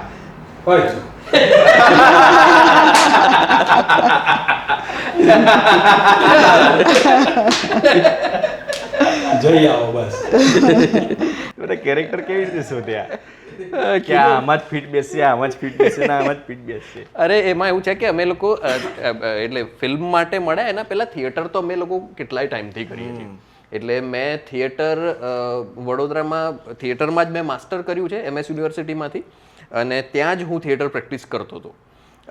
જઈ આવો બસ. બધા કેરેક્ટર કેવી રીતે શોધ્યા કે આ આમાં જ ફિટ બેસશે, આમાં જ ફિટ બેસશે ને આમાં જ ફિટ બેસશે? અરે એમાં એવું છે કે અમે લોકો એટલે ફિલ્મ માટે મળ્યા એના પહેલા થિયેટર તો અમે લોકો કેટલાય ટાઈમથી કરીએ છીએ. એટલે મેં થિયેટર વડોદરામાં થિયેટરમાં જ મેં માસ્ટર કર્યું છે MS યુનિવર્સિટીમાંથી, અને ત્યાં જ હું થિયેટર પ્રેક્ટિસ કરતો હતો.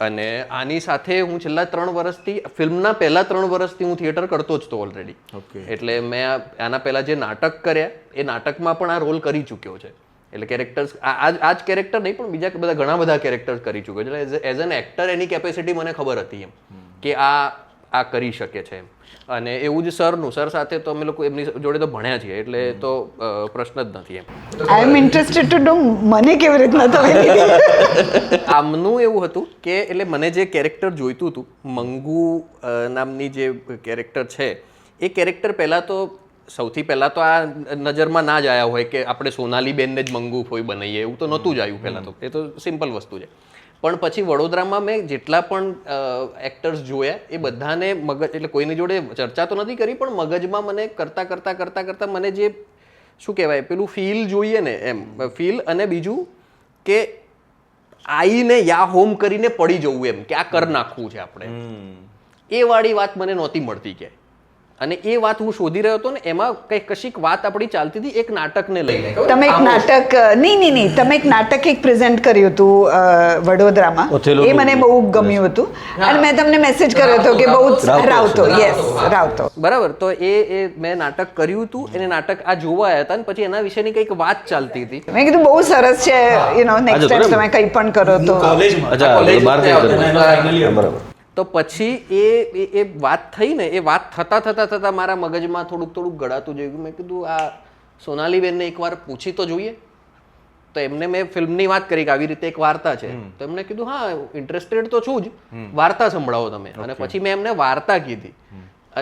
અને આની સાથે હું છેલ્લા 3 વર્ષથી ફિલ્મના પહેલા 3 વર્ષથી હું થિયેટર કરતો જ હતો ઓલરેડી. એટલે મેં આના પહેલા જે નાટક કર્યા એ નાટકમાં પણ આ રોલ કરી ચૂક્યો છે. એટલે કેરેક્ટર્સ આ જ કેરેક્ટર નહીં પણ બીજા બધા ઘણા બધા કેરેક્ટર્સ કરી ચૂક્યો છે. એટલે as an actor any capacity મને ખબર હતી એમ કે આ કરી શકે છે એમ. અને એવું જ સર સાથે તો અમે લોકો એમની જોડે તો ભણ્યા છીએ, એટલે તો પ્રશ્ન જ નથી એમ. આઈ એમ ઇન્ટરેસ્ટેડ ટુ નો મને કેવી રીતના તમે આમનું એવું હતું કે એટલે મને જે કેરેક્ટર જોઈતું હતું, મંગુ નામની જે કેરેક્ટર છે એ કેરેક્ટર પહેલાં તો સૌથી પહેલાં તો આ નજરમાં ના જ આવ્યા હોય કે આપણે સોનાલીબેનને જ મંગુ ફોઈ બનાવીએ, એવું તો નહોતું જ આવ્યું પહેલાં તો. એ તો સિમ્પલ વસ્તુ છે. પણ પછી વડોદરામાં મેં જેટલા પણ એક્ટર્સ જોયા એ બધાને મગજ એટલે કોઈની જોડે ચર્ચા તો નથી કરી, પણ મગજમાં મને કરતાં મને જે શું કહેવાય પેલું ફીલ જોઈએ ને એમ ફીલ, અને બીજું કે આઈને યા હોમ કરીને પડી જવું એમ કે આ કર નાખવું છે આપણે, એ વાળી વાત મને નહોતી મળતી ક્યાંય. અને એ વાત હું શોધી રહ્યો હતો ને એમાં કશીક વાત આપણી ચાલતી હતી એક નાટકને લઈને. તમે એક નાટક નહીં તમે એક નાટક પ્રેઝન્ટ કર્યું હતું વડોદરામાં, એ મને બહુ ગમ્યું હતું અને મેં તમને મેસેજ કર્યો હતો કે બહુ રાવતો. યસ, રાવતો. બરાબર. તો એ મેં નાટક કર્યું હતું, એને નાટક આ જોવા આવ્યા હતા અને પછી એના વિશેની કંઈક વાત ચાલતી હતી. મેં કીધું બહુ સરસ છે, નેક્સ્ટ ટાઈમ તમે કંઈ પણ કરો તો. કોલેજમાં તો પછી એ વાત થઈ ને, એ વાત થતા મારા મગજમાં થોડુંક ગળાતું જઈ ગયું. મેં કીધું આ સોનાલીબેનને એકવાર પૂછી તો જોઈએ. તો એમને મેં ફિલ્મની વાત કરી કે આવી રીતે એક વાર્તા છે, તો એમને કીધું હા ઇન્ટરેસ્ટેડ તો છું જ, વાર્તા સંભળાવો તમે. અને પછી મેં એમને વાર્તા કીધી,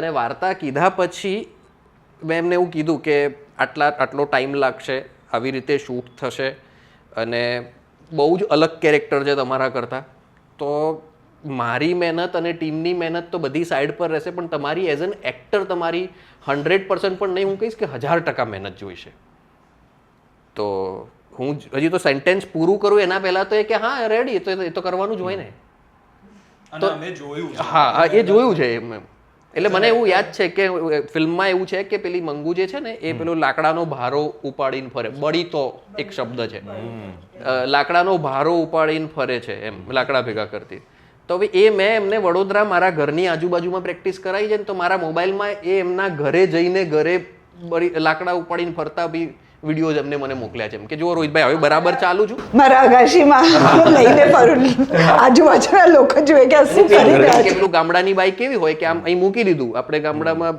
અને વાર્તા કીધા પછી મેં એમને એવું કીધું કે આટલો ટાઈમ લાગશે, આવી રીતે શૂટ થશે, અને બહુ જ અલગ કેરેક્ટર છે તમારા કરતાં, તો મારી મહેનત અને ટીમની મહેનત તો બધી સાઈડ પર રહેશે, પણ તમારી એઝ એન એક્ટર તમારી 100% પણ નહીં, હું કહીશ કે 1000% મહેનત જોઈશે. તો હું હજી તો સેન્ટેન્સ પૂરું કરું એના પહેલાં તો એ કે હા રેડી, એ તો કરવાનું જ હોય ને. તો હા એ જોયું છે એમ. એટલે મને એવું યાદ છે કે ફિલ્મમાં એવું છે કે પેલી મંગુ જે છે ને એ પેલો લાકડાનો ભારો ઉપાડીને ફરે, બળી તો એક શબ્દ છે, લાકડાનો ભારો ઉપાડીને ફરે છે એમ, લાકડા ભેગા કરતી. તો હવે એ મેં એમને વડોદરા મારા ઘરની આજુબાજુમાં પ્રેક્ટિસ કરાવી છે ને, તો મારા મોબાઈલમાં એ એમના ઘરે જઈને ઘરે લાકડા ઉપાડીને ફરતા બી વિડીયોઝ એમને મને મોકલ્યા છે કે જો રોહિતભાઈ હવે બરાબર ચાલુ છું, મારા અગાશીમાં લઈને ફરું, આજુબાજુના લોકો જોઈએ કે શું કરી રહ્યા છે. કેટલું ગામડાની બાઈક કેવી હોય કે આમ અહીં મૂકી દીધું આપણે ગામડામાં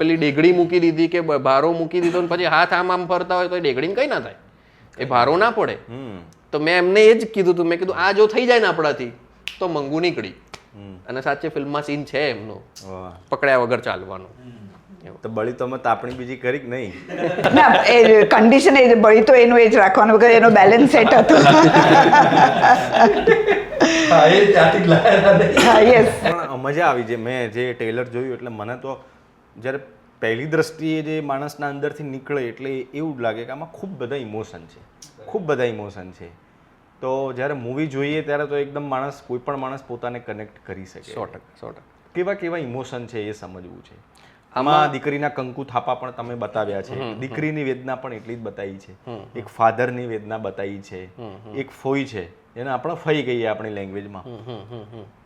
પેલી ડેગડી મૂકી દીધી કે ભારો મૂકી દીધો ને પછી હાથ આમ ફરતા હોય તો ડેગડીને કઈ ના થાય, એ ભારો ના પડે. તો મેં એમને એ જ કીધું હતું, મેં કીધું આ જો થઈ જાય ને આપણાથી તો મંગુ નીકળી. અને સાચે ફિલ્મમાં સીન છે એમનો પકડ્યા વગર ચાલવાનો. તો બળી તો તાપણી બીજી કરી કે નહીં? ના, એ કન્ડિશન એ બળી તો એનું એ જ રાખવાનું વગર એનો બેલેન્સ સેટ હતો. પણ મજા આવી છે. મેં જે ટ્રેલર જોયું એટલે મને તો જ્યારે પહેલી દ્રષ્ટિએ જે માણસના અંદરથી નીકળે એટલે એવું જ લાગે કે આમાં ખૂબ બધા ઇમોશન છે. તો જ્યારે મૂવી જોઈએ ત્યારે તો એકદમ કોઈ પણ માણસ પોતાને કનેક્ટ કરી શકે. 100%. કેવા ઇમોશન છે એ સમજવું છે. આમાં દીકરીના કંકુ થાપા પણ તમે બતાવ્યા છે, દીકરીની વેદના પણ એટલી જ બતાવી છે, એક ફાધરની વેદના બતાવી છે, એક ફોઈ છે જેને આપણે ફઈ કહીએ આપણી લેંગ્વેજમાં,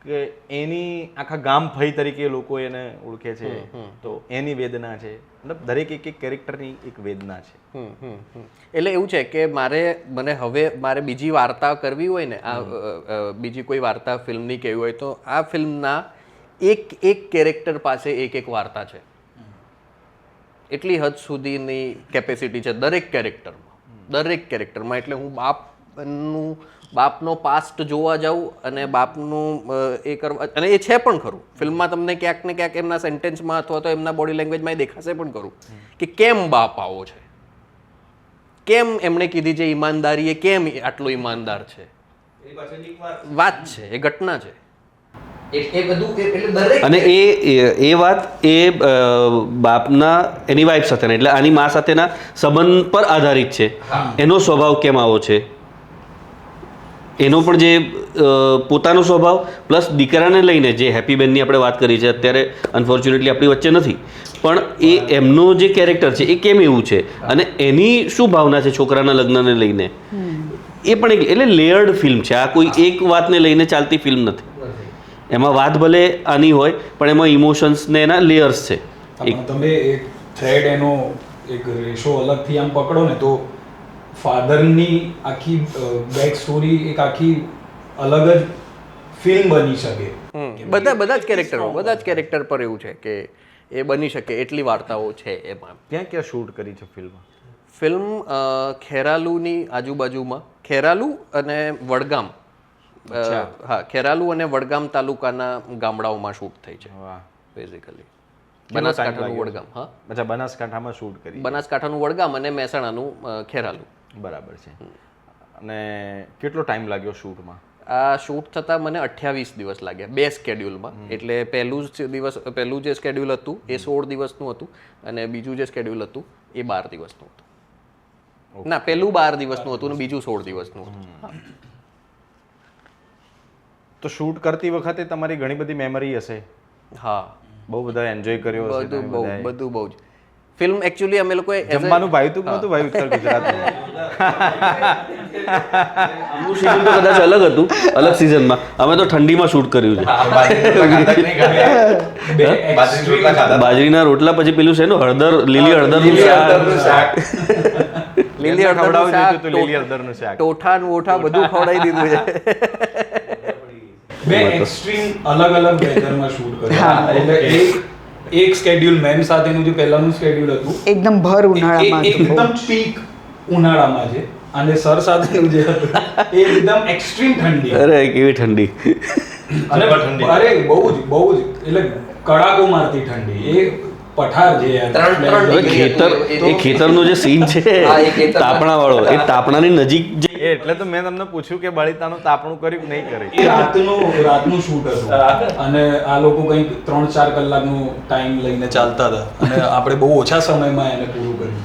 કે એની આખા ગામ ફઈ તરીકે લોકો એને ઓળખે છે, તો એની વેદના છે. મતલબ દરેક એક કેરેક્ટરની એક વેદના છે. એટલે એવું છે કે મારે બીજી વાર્તા કરવી હોય ને, આ બીજી કોઈ વાર્તા ફિલ્મની કહેવી હોય તો આ ફિલ્મના એક કેરેક્ટર પાસે એક વાર્તા છે. એટલી હદ સુધીની કેપેસિટી છે દરેક કેરેક્ટરમાં. એટલે હું બાપનો પાસ્ટ જોવા જાઉં અને બાપનું એ કરવા, અને એ છે પણ ખરું ફિલ્મમાં, તમને ક્યાંક ને ક્યાંક એમના સેન્ટેન્સમાં અથવા તો એમના બોડી લેંગ્વેજમાં એ દેખાશે પણ ખરું કે કેમ બાપ આવો છે, કેમ એમણે કીધી છે ઈમાનદારી, એ કેમ આટલો ઈમાનદાર છે. વાત છે, એ ઘટના છે. એ બધું એટલે દરેક અને એ વાત એ બાપના એની વાઈફ સાથેના એટલે આની મા સાથેના સંબંધ પર આધારિત છે. એનો સ્વભાવ કેમ આવો છે, એનો પણ જે પોતાનો સ્વભાવ પ્લસ દીકરાને લઈને જે હેપી બેનની આપણે વાત કરી છે અત્યારે અનફોર્ચ્યુનેટલી આપણી વચ્ચે નથી, પણ એ એમનો જે કેરેક્ટર છે એ કેમ એવું છે અને એની શું ભાવના છે છોકરાના લગ્નને લઈને, એ પણ એક એટલે લેયર્ડ ફિલ્મ છે. આ કોઈ એક વાતને લઈને ચાલતી ફિલ્મ નથી. એમાં વાત ભલે આની હોય પણ એમાં ઇમોશન્સ ને એના લેયર્સ છે. તમે એક થ્રેડ એનો એક રેશો અલગથી આમ પકડો ને તો ફાધરની આખી બેક સ્ટોરી એક આખી અલગ જ ફિલ્મ બની શકે. બધા જ કેરેક્ટર પર એવું છે કે એ બની શકે એટલી વાર્તાઓ છે એમાં. ક્યાં ક્યાં શૂટ કરી છે ફિલ્મ ખેરાલુની આજુબાજુમાં, ખેરાલુ અને વડગામ, હા ખેરાલુ અને વડગામ તાલુકાના ગામડાઓમાં શૂટ થઈ છે વાહ, બેઝિકલી. બનાસકાંઠાનું વડગામ, હા અચ્છા બનાસકાંઠામાં શૂટ કરી. બનાસકાંઠાનું વડગામ અને મહેસાણાનું ખેરાલુ. બરાબર છે. અને કેટલો ટાઈમ લાગ્યો શૂટમાં? આ શૂટ થતાં મને 28 દિવસ લાગ્યા 2 સ્કેડ્યુલમાં. એટલે પહેલું જે સ્કેડ્યુલ હતું એ 16 દિવસનું હતું અને બીજું જે સ્કેડ્યુલ હતું એ 12 દિવસનું હતું. ના, પહેલું 12 દિવસનું હતું અને બીજું 16 દિવસનું હતું. તો શૂટ કરતી વખતે તમારી ઘણી બધી મેમરી હશે. હા, બહુ બધા એન્જોય કર્યો હશે. બધું બહુ જ. ફિલ્મ એકચ્યુઅલી અમે લોકોએ જમવાનું ભાવ્યું તું કે નહોતું ભાવ્યું ઉત્તર ગુજરાતમાં? સીઝન તો કદાચ અલગ હતું, અલગ સિઝનમાં. અમે તો ઠંડીમાં શૂટ કર્યું છે. બાજરીના રોટલા પછી પેલું છે ને લીલી હળદરનું શાક. લીલી હળદરનું શાક, ટોઠા વોઠા બધું ખવડાવી દીધું છે. બે એક્સ્ટ્રીમ અલગ વેધરમાં શૂટ કર્યું. એટલે એક સ્કેડ્યુલ મેમ સાથેનું જે પહેલાનું સ્કેડ્યુલ હતું એકદમ ભર ઉનાળામાં હતું. એકદમ પીક ઉનાળામાં છે અને સર સાથેનું જે હતું એ એકદમ એક્સ્ટ્રીમ ઠંડી. અરે કેવી ઠંડી! અને અરે બહુ જ એટલે કડાકો મારતી ઠંડી. એ પઠાર છે યાર. ખેતરનો જે સીન છે તાપણા વાળો, એ તાપણાની નજીક જે એટલે તો મેં તમને પૂછ્યું કે બળીતાનું તાપણું કર્યું કે નહીં કર્યું. એ રાતનું શૂટ હતું અને આ લોકો કંઈક 3-4 કલાકનો ટાઈમ લઈને ચાલતા હતા અને આપણે બહુ ઓછા સમયમાં એને પૂરું કર્યું.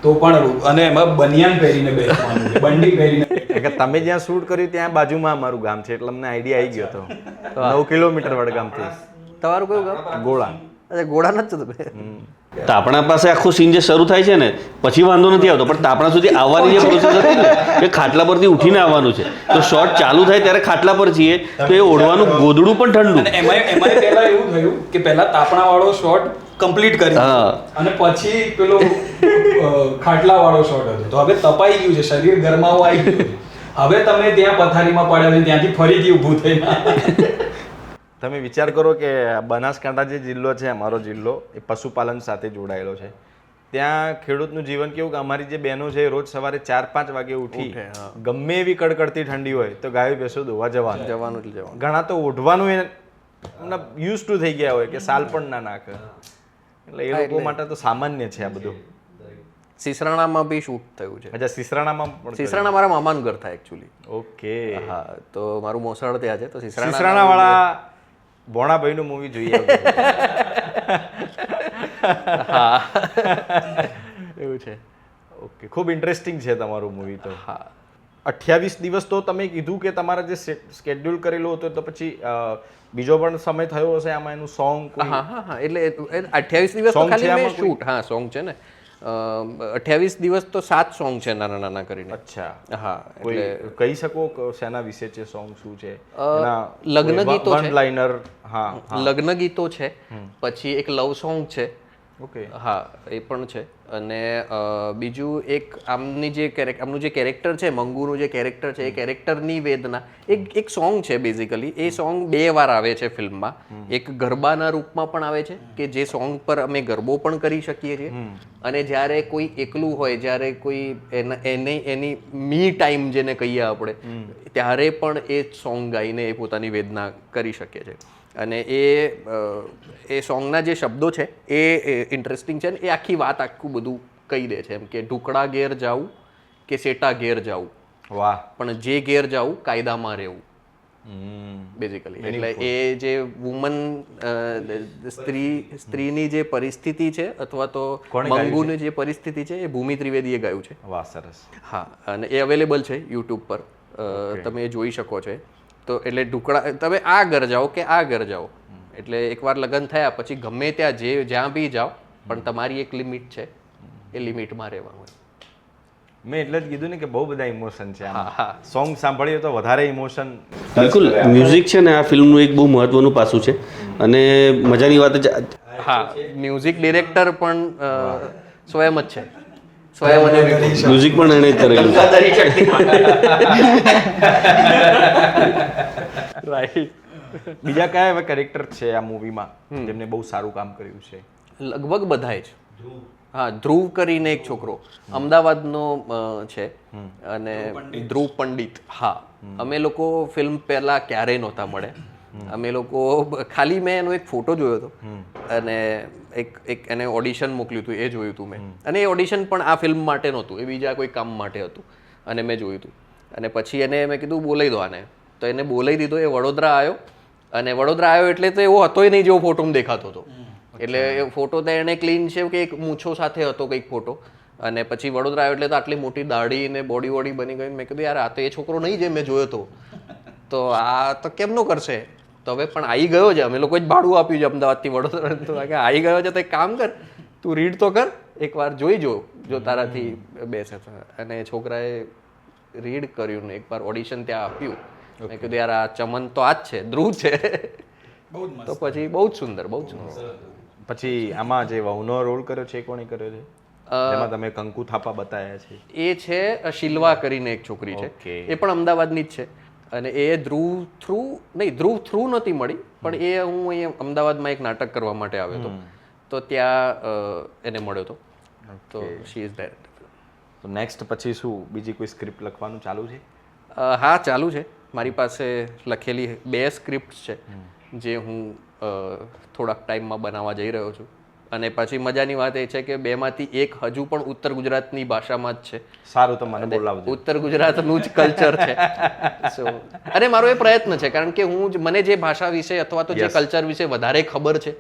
તો પણ અને એમાં બનિયાન પહેરીને બેસવાનું, બંડી પહેરીને. કે તમે જ્યાં શૂટ કર્યું ત્યાં બાજુમાં અમારું ગામ છે એટલે અમને આઈડિયા આવી ગયો હતો. 9 કિલોમીટર વડગામથી. તમારું કયું ગામ? ગોળા. અચ્છા, ગોળા નથી. તાપણા પાસે આખો સીન જે શરૂ થાય છે ને પછી વાંધો નથી આવતો, પણ તાપણા સુધી આવવાની જે પ્રોસેસ હતી ને એ ખાટલા પરથી ઉઠીને આવવાનું છે. તો શોટ ચાલુ થાય ત્યારે ખાટલા પર છીએ તો એ ઓઢવાનું ગોદડું પણ ઠંડુ. એમાં પહેલા એવું થયું કે પહેલા તાપણા વાળો શોટ કમ્પ્લીટ કરી અને પછી પેલો ખાટલા વાળો શોટ હતો. તો હવે તપાઈ ગયું છે, શરીર ગરમાવો આવી ગયું છે. હવે તમે ત્યાં પથારીમાં પડ્યા છે ત્યાંથી ફરીથી ઊભું થઈને તમે વિચાર કરો કે બનાસકાંઠા જે જિલ્લો છે અમારો જિલ્લો એ પશુપાલન સાથે જોડાયેલો છે. ત્યાં ખેડૂતનું જીવન કેવું કે અમારી જે બહેનો છે રોજ સવારે 4-5 વાગે ઉઠી ગમે એવી કડકડતી ઠંડી હોય તો ગાયો ભેંસો દોવા જવાનું. ઘણા તો ઓઢવાનું એમના યુઝ ટુ થઈ ગયા હોય કે સાલ પણ ના નાખે. એટલે એ લોકો માટે તો સામાન્ય છે આ બધું. સિસરાણામાં બી શૂટ થયું છે. અચ્છા, સિસરાણામાં પણ? સિસરાણા મારા મામાનું ઘર થાય એકચ્યુઅલી. ઓકે. હા, તો મારું મોસાળ ત્યાં છે. તો સિસરાણા વાળા ભોણાભાઈનું મૂવી જોઈએ. હા, એવું છે. ઓકે, ખૂબ ઇન્ટરેસ્ટિંગ છે તમારું મૂવી તો. હા, 28 દિવસ તો તમે કીધું કે તમારા જે સ્કેડ્યુલ કરેલું હતું તો પછી બીજો પણ સમય થયો હશે આમાં એનું સોંગ? હા, એટલે 28 દિવસ તો ખાલી મેં શૂટ. હા, સોંગ છે ને 28 દિવસ તો 7 સોંગ છે નાના કરીને. અચ્છા. હા, એટલે કહી શકો કે શેના વિશે છે સોંગ? શું છે? લગ્ન ગીતો છે. One liner. હા, લગ્ન ગીતો છે. પછી એક લવ સોંગ છે. ઓકે. હા, એ પણ છે. અને બીજું એક આમનું જે કેરેક્ટર છે, મંગુનું જે કેરેક્ટર છે એ કેરેક્ટરની વેદના એક સોંગ છે બેઝિકલી. એ સોંગ 2 વાર આવે છે ફિલ્મમાં. એક ગરબાના રૂપમાં પણ આવે છે કે જે સોંગ પર અમે ગરબો પણ કરી શકીએ છીએ, અને જ્યારે કોઈ એકલું હોય, જ્યારે કોઈ એની મી ટાઈમ જેને કહીએ આપણે, ત્યારે પણ એ સોંગ ગાઈને એ પોતાની વેદના કરી શકે છે. અને એ સોંગના જે શબ્દો છે એ ઇન્ટરેસ્ટિંગ છે. એ આખી વાત આખું બધું કહી દે છે એમ કે ઢુકડા ઘેર જાવું કે સેટા ઘેર જાવું, વાહ, પણ જે ઘેર જાવું કાયદામાં રહેવું. બેઝિકલી. એટલે એ જે વુમન સ્ત્રીની જે પરિસ્થિતિ છે અથવા તો મંગુની જે પરિસ્થિતિ છે એ ભૂમિ ત્રિવેદીએ ગાયું છે. વાહ, સરસ. હા, અને એ અવેલેબલ છે યુટ્યુબ પર, તમે એ જોઈ શકો છો. તો એટલે ઢુકડા તમે આ ઘર જાઓ કે આ ઘર જાઓ, એટલે એકવાર લગ્ન થયા પછી ગમે ત્યાં જ્યાં બી જાઓ, પણ તમારી એક લિમિટ છે, એ લિમિટમાં રહેવાનું. મેં એટલે જ કીધું ને કે બહુ બધા ઇમોશન છે આમાં. સોંગ સાંભળીએ તો વધારે ઇમોશન. બિલકુલ, મ્યુઝિક છે ને આ ફિલ્મનું એક બહુ મહત્વનું પાસું છે. અને મજાની વાત જ હા, મ્યુઝિક ડિરેક્ટર પણ સ્વયં જ છે. સ્વયં અને મ્યુઝિક પણ એણે જ કરેલું છે. રાઈટ. બીજા કયા એવા કેરેક્ટર છે આ મૂવીમાં જેમને બહુ સારું કામ કર્યું છે? લગભગ બધાય જ. હા, ધ્રુવ કરીને એક છોકરો અમદાવાદનો છે, અને ધ્રુવ પંડિત. હા, અમે લોકો ફિલ્મ પહેલા ક્યારેય નહોતા મળે. અમે લોકો ખાલી મેં એનો એક ફોટો જોયો હતો અને એક એને ઓડિશન મોકલ્યું હતું, એ જોયું હતું મેં. અને એ ઓડિશન પણ આ ફિલ્મ માટે નહોતું, એ બીજા કોઈ કામ માટે હતું, અને મેં જોયું હતું. અને પછી એને મેં કીધું બોલાવી દો આને, તો એને બોલાવી દીધો. એ વડોદરા આવ્યો, અને વડોદરા આવ્યો એટલે તો એવો હતોય નહીં જેવો ફોટોમાં દેખાતો હતો. એટલે એ ફોટો તો એને ક્લીન છે કે એક મૂછો સાથે હતો કંઈક ફોટો. અને પછી વડોદરા આવ્યો એટલે તો આટલી મોટી દાઢી ને બોડી વોડી બની ગઈ. મેં કીધું યાર આ તો એ છોકરો નહીં જે મેં જોયો હતો, તો આ તો કેમનો કરશે? તો હવે પણ આવી ગયો છે, અમે લોકોએ જ ભાડું આપ્યું છે અમદાવાદથી વડોદરા, તો આવી ગયો છે તો એક કામ કર, તું રીડ તો કર, એકવાર જોઈ જો તારાથી બેસે. અને છોકરાએ રીડ કર્યું ને એકવાર ઓડિશન ત્યાં આપ્યું. મેં કીધું યાર આ ચમન તો આ જ છે, ધ્રુવ છે. તો પછી બહુ જ સુંદર, બહુ જ સુંદર. પછી આમાં જે વહુનો રોલ કર્યો છે એ કોણે કર્યો છે? જેમાં તમે કંકુ થાપા બતાવ્યા છે. એ છે શિલ્વા કરીને એક છોકરી છે, એ પણ અમદાવાદની જ છે. અને એ ધ્રુવ થ્રુ નથી મળી, પણ એ હું અહીંયા અમદાવાદમાં એક નાટક કરવા માટે આવ્યો હતો, તો ત્યાં એને મળ્યો હતો. તો શી ઇઝ ધેટ. તો નેક્સ્ટ પછી શું બીજી કોઈ સ્ક્રિપ્ટ લખવાનું ચાલુ છે? હા, ચાલુ છે. મારી પાસે લખેલી 2 સ્ક્રિપ્ટ છે જે હું થોડાક ટાઈમમાં બનાવવા જઈ રહ્યો છું. અને પછી મજાની વાત એ છે કે 2માંથી એક હજુ પણ ઉત્તર ગુજરાતની ભાષામાં જ છે. સારું, તો મને બોલાવજો. ઉત્તર ગુજરાતનું જ કલ્ચર છે. સો અને મારો એ પ્રયત્ન છે, કારણ કે મને જે ભાષા વિશે અથવા તો જે કલ્ચર વિશે વધારે ખબર છે,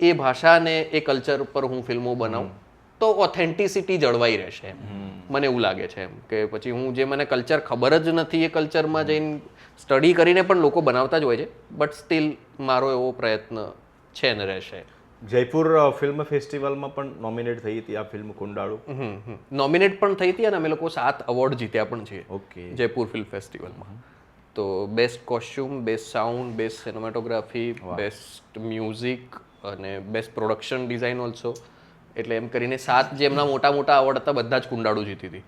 એ ભાષાને એ કલ્ચર પર હું ફિલ્મો બનાવું તો ઓથેન્ટિસિટી જળવાઈ રહેશે. મને એવું લાગે છે એમ કે પછી જે મને કલ્ચર ખબર જ નથી, એ કલ્ચરમાં જઈને સ્ટડી કરીને પણ લોકો બનાવતા જ હોય છે, બટ સ્ટીલ મારો એવો પ્રયત્ન છે ને રહેશે. જયપુર ફિલ્મ ફેસ્ટિવલમાં પણ નોમિનેટ થઈ હતી આ ફિલ્મ કુંડાળુ. નોમિનેટ પણ થઈ હતી અને અમે લોકો 7 એવોર્ડ જીત્યા પણ છીએ ઓકે જયપુર ફિલ્મ ફેસ્ટિવલમાં. તો best costume, best sound, best cinematography, best music અને બેસ્ટ પ્રોડક્શન ડિઝાઇન ઓલ્સો. એટલે એમ કરીને 7 જે એમના મોટા મોટા એવોર્ડ હતા બધા જ કુંડાળુ જીતી હતી.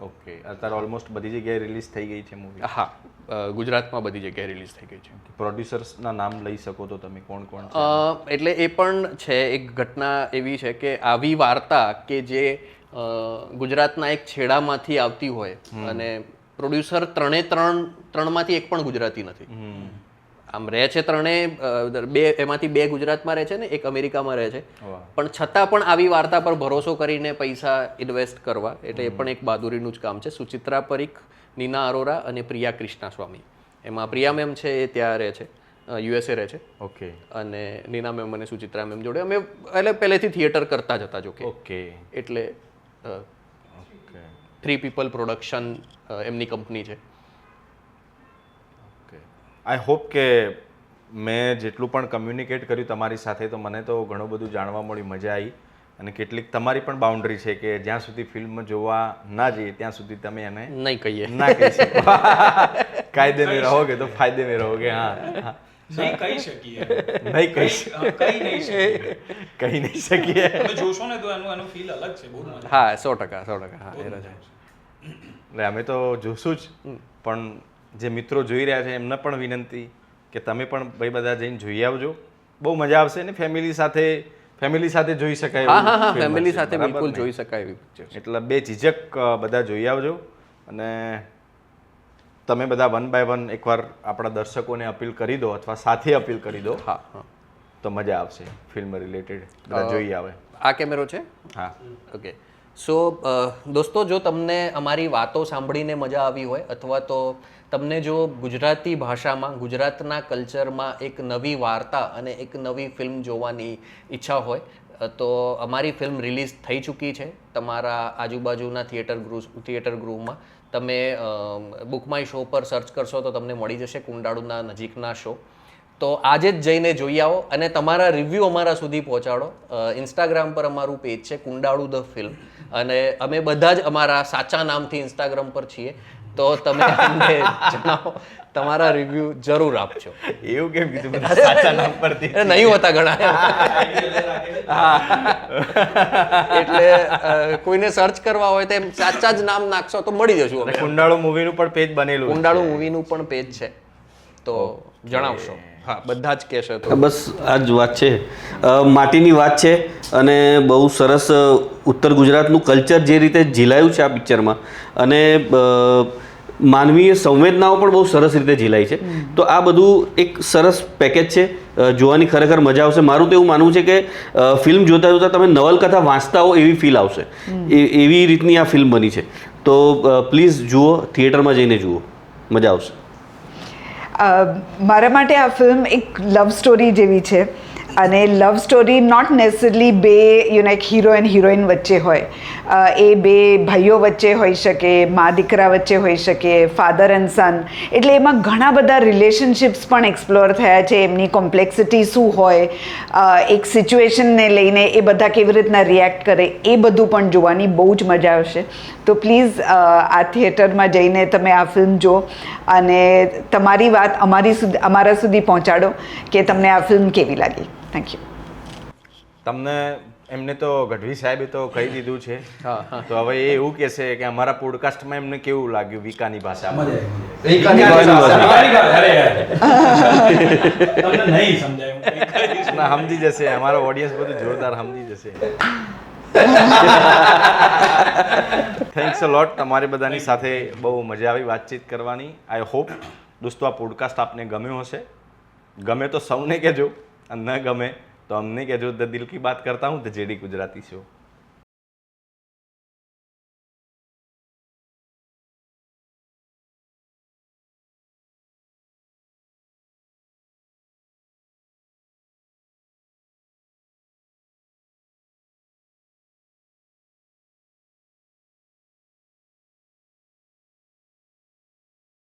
ઓકે, અત્યારે ઓલમોસ્ટ બધી જગ્યાએ રિલીઝ થઈ ગઈ છે મૂવી? હા, ગુજરાતમાં બધી જગ્યાએ રિલીઝ થઈ ગઈ છે. પ્રોડ્યુસર્સના નામ લઈ શકો તો તમે કોણ કોણ? એટલે એ પણ છે, એક ઘટના એવી છે કે આવી વાર્તા કે જે ગુજરાતના એક છેડામાંથી આવતી હોય અને પ્રોડ્યુસર ત્રણમાંથી એક પણ ગુજરાતી નથી. આમ રહે છે એમાંથી 2 ગુજરાતમાં રહે છે ને એક અમેરિકામાં રહે છે, પણ છતાં પણ આવી વાર્તા પર ભરોસો કરીને પૈસા ઇન્વેસ્ટ કરવા, એટલે એ પણ એક બહાદુરીનું જ કામ છે. સુચિત્રા પરીખ, નીના અરોરા અને પ્રિયા કૃષ્ણાસ્વામી. એમાં પ્રિયા મેમ છે એ ત્યાં રહે છે, યુએસએ રહે છે. ઓકે. અને નીના મેમ અને સુચિત્રા મેમ જોડે અમે એટલે પહેલેથી થિયેટર કરતા જ હતા જોકે. ઓકે. એટલે 3 પીપલ પ્રોડક્શન એમની કંપની છે. આઈ હોપ કે મેં જેટલું પણ કમ્યુનિકેટ કર્યું તમારી સાથે તો મને તો ઘણું બધું જાણવા મળ્યું, મજા આવી. અને કેટલીક તમારી પણ બાઉન્ડ્રી છે કે જ્યાં સુધી ફિલ્મ જોવા ના જઈએ ત્યાં સુધી તમે એને નહીં કહીએ, ના કહી શકો. કાયદે में रहोगे तो फायदे में रहोगे. हाँ, નહીં કહી શકીએ, નહીં કહી કહી નહીં શકીએ. તમે જોશો ને તો એનું ફીલ અલગ છે, બહુ મજા. હા 100%. હા, એ છે. એટલે અમે તો જોશું જ, પણ જે મિત્રો જોઈ રહ્યા છે એમને પણ વિનંતી કે તમે પણ ભાઈ બધા જઈને જોઈ આવજો, બહુ મજા આવશે. ને ફેમિલી સાથે જોઈ શકાય. હા, ફેમિલી સાથે બિલકુલ જોઈ શકાય એવી પિક્ચર છે. એટલે બે ઝીઝક બધા જોઈ આવજો. અને તમે બધા 1 by 1 એકવાર આપણા દર્શકોને અપીલ કરી દો અથવા સાથે અપીલ કરી દો. હા, તો મજા આવશે. ફિલ્મ રિલેટેડ બધા જોઈ આવે. આ કેમેરો છે. હા, ઓકે. સો દોસ્તો, જો તમને અમારી વાતો સાંભળીને મજા આવી હોય અથવા તો તમને જો ગુજરાતી ભાષામાં ગુજરાતના કલ્ચરમાં એક નવી વાર્તા અને એક નવી ફિલ્મ જોવાની ઈચ્છા હોય તો અમારી ફિલ્મ રિલીઝ થઈ ચૂકી છે તમારા આજુબાજુના થિયેટર ગૃહમાં. તમે બુક માય શો પર સર્ચ કરશો તો તમને મળી જશે કુંડાળુના નજીકના શો. તો આજે જ જઈને જોઈ આવો અને તમારા રિવ્યૂ અમારા સુધી પહોંચાડો. ઇન્સ્ટાગ્રામ પર અમારું પેજ છે કુંડાળુ ધ ફિલ્મ, અને અમે બધા જ અમારા સાચા નામથી ઇન્સ્ટાગ્રામ પર છીએ. તો તમે અમને જણાવો, તમારા રિવ્યૂ જરૂર આપજો. એવું કેમ કીધું બધા સાચા નામ પરથી? નહીં હોતા ઘણા. એટલે કોઈને સર્ચ કરવા હોય તો એમ સાચા જ નામ નાખશો તો મળી જશું. અને કુંડાળુ મૂવીનું પણ પેજ બનેલું છે. કુંડાળુ મૂવીનું પણ પેજ છે, તો જણાવશો. હા, બધા જ કહેશે તો બસ આ જ વાત છે. માટીની વાત છે અને બહુ સરસ ઉત્તર ગુજરાતનું કલ્ચર જે રીતે ઝીલાયું છે આ પિક્ચરમાં, અને માનવીય સંવેદનાઓ પણ બહુ સરસ રીતે ઝીલાઈ છે. તો આ બધું એક સરસ પેકેજ છે, જોવાની ખરેખર મજા આવશે. મારું તો એવું માનવું છે કે ફિલ્મ જોતા જોતા તમે નવલકથા વાંચતા હો એવી ફીલ આવશે, એવી રીતની આ ફિલ્મ બની છે. તો પ્લીઝ જુઓ, થિયેટરમાં જઈને જુઓ, મજા આવશે. મારા માટે આ ફિલ્મ એક લવ સ્ટોરી જેવી છે, અને લવ સ્ટોરી નોટ નેસેસરલી બે એક હીરો એન્ડ હિરોઈન વચ્ચે હોય, એ બે ભાઈઓ વચ્ચે હોઈ શકે, મા દીકરા વચ્ચે હોઈ શકે, ફાધર એન્ડ સન. એટલે એમાં ઘણા બધા રિલેશનશિપ્સ પણ એક્સપ્લોર થયા છે, એમની કોમ્પ્લેક્સિટી શું હોય, એક સિચ્યુએશનને લઈને એ બધા કેવી રીતના રિએક્ટ કરે, એ બધું પણ જોવાની બહુ જ મજા આવશે. તો પ્લીઝ આ થિયેટરમાં જઈને તમે આ ફિલ્મ જુઓ અને તમારી વાત અમારા સુધી પહોંચાડો કે તમને આ ફિલ્મ કેવી લાગી. Thank you. તમને એમને તો ગઢવી સાહેબે તો કહી દીધું છે, તો હવે એ એવું કહેશે કે અમારા પોડકાસ્ટમાં એમને કેવું લાગ્યું વિકાની ભાષામાં. તમને નહીં સમજાય. ના, સમજી જશે, અમારો ઓડિયન્સ બધું જોરદાર સમજી જશે. થેન્ક્સ અ લોટ. તમારી બધાની સાથે બહુ મજા આવી વાતચીત કરવાની. આઈ હોપ દોસ્તો આ પોડકાસ્ટ આપને ગમ્યો હશે. ગમે તો સૌને કહેજો, અને ન ગમે તો અમને કહેજો. ધ દિલ કી બાત કરતા હું ધ જેડી ગુજરાતી શો.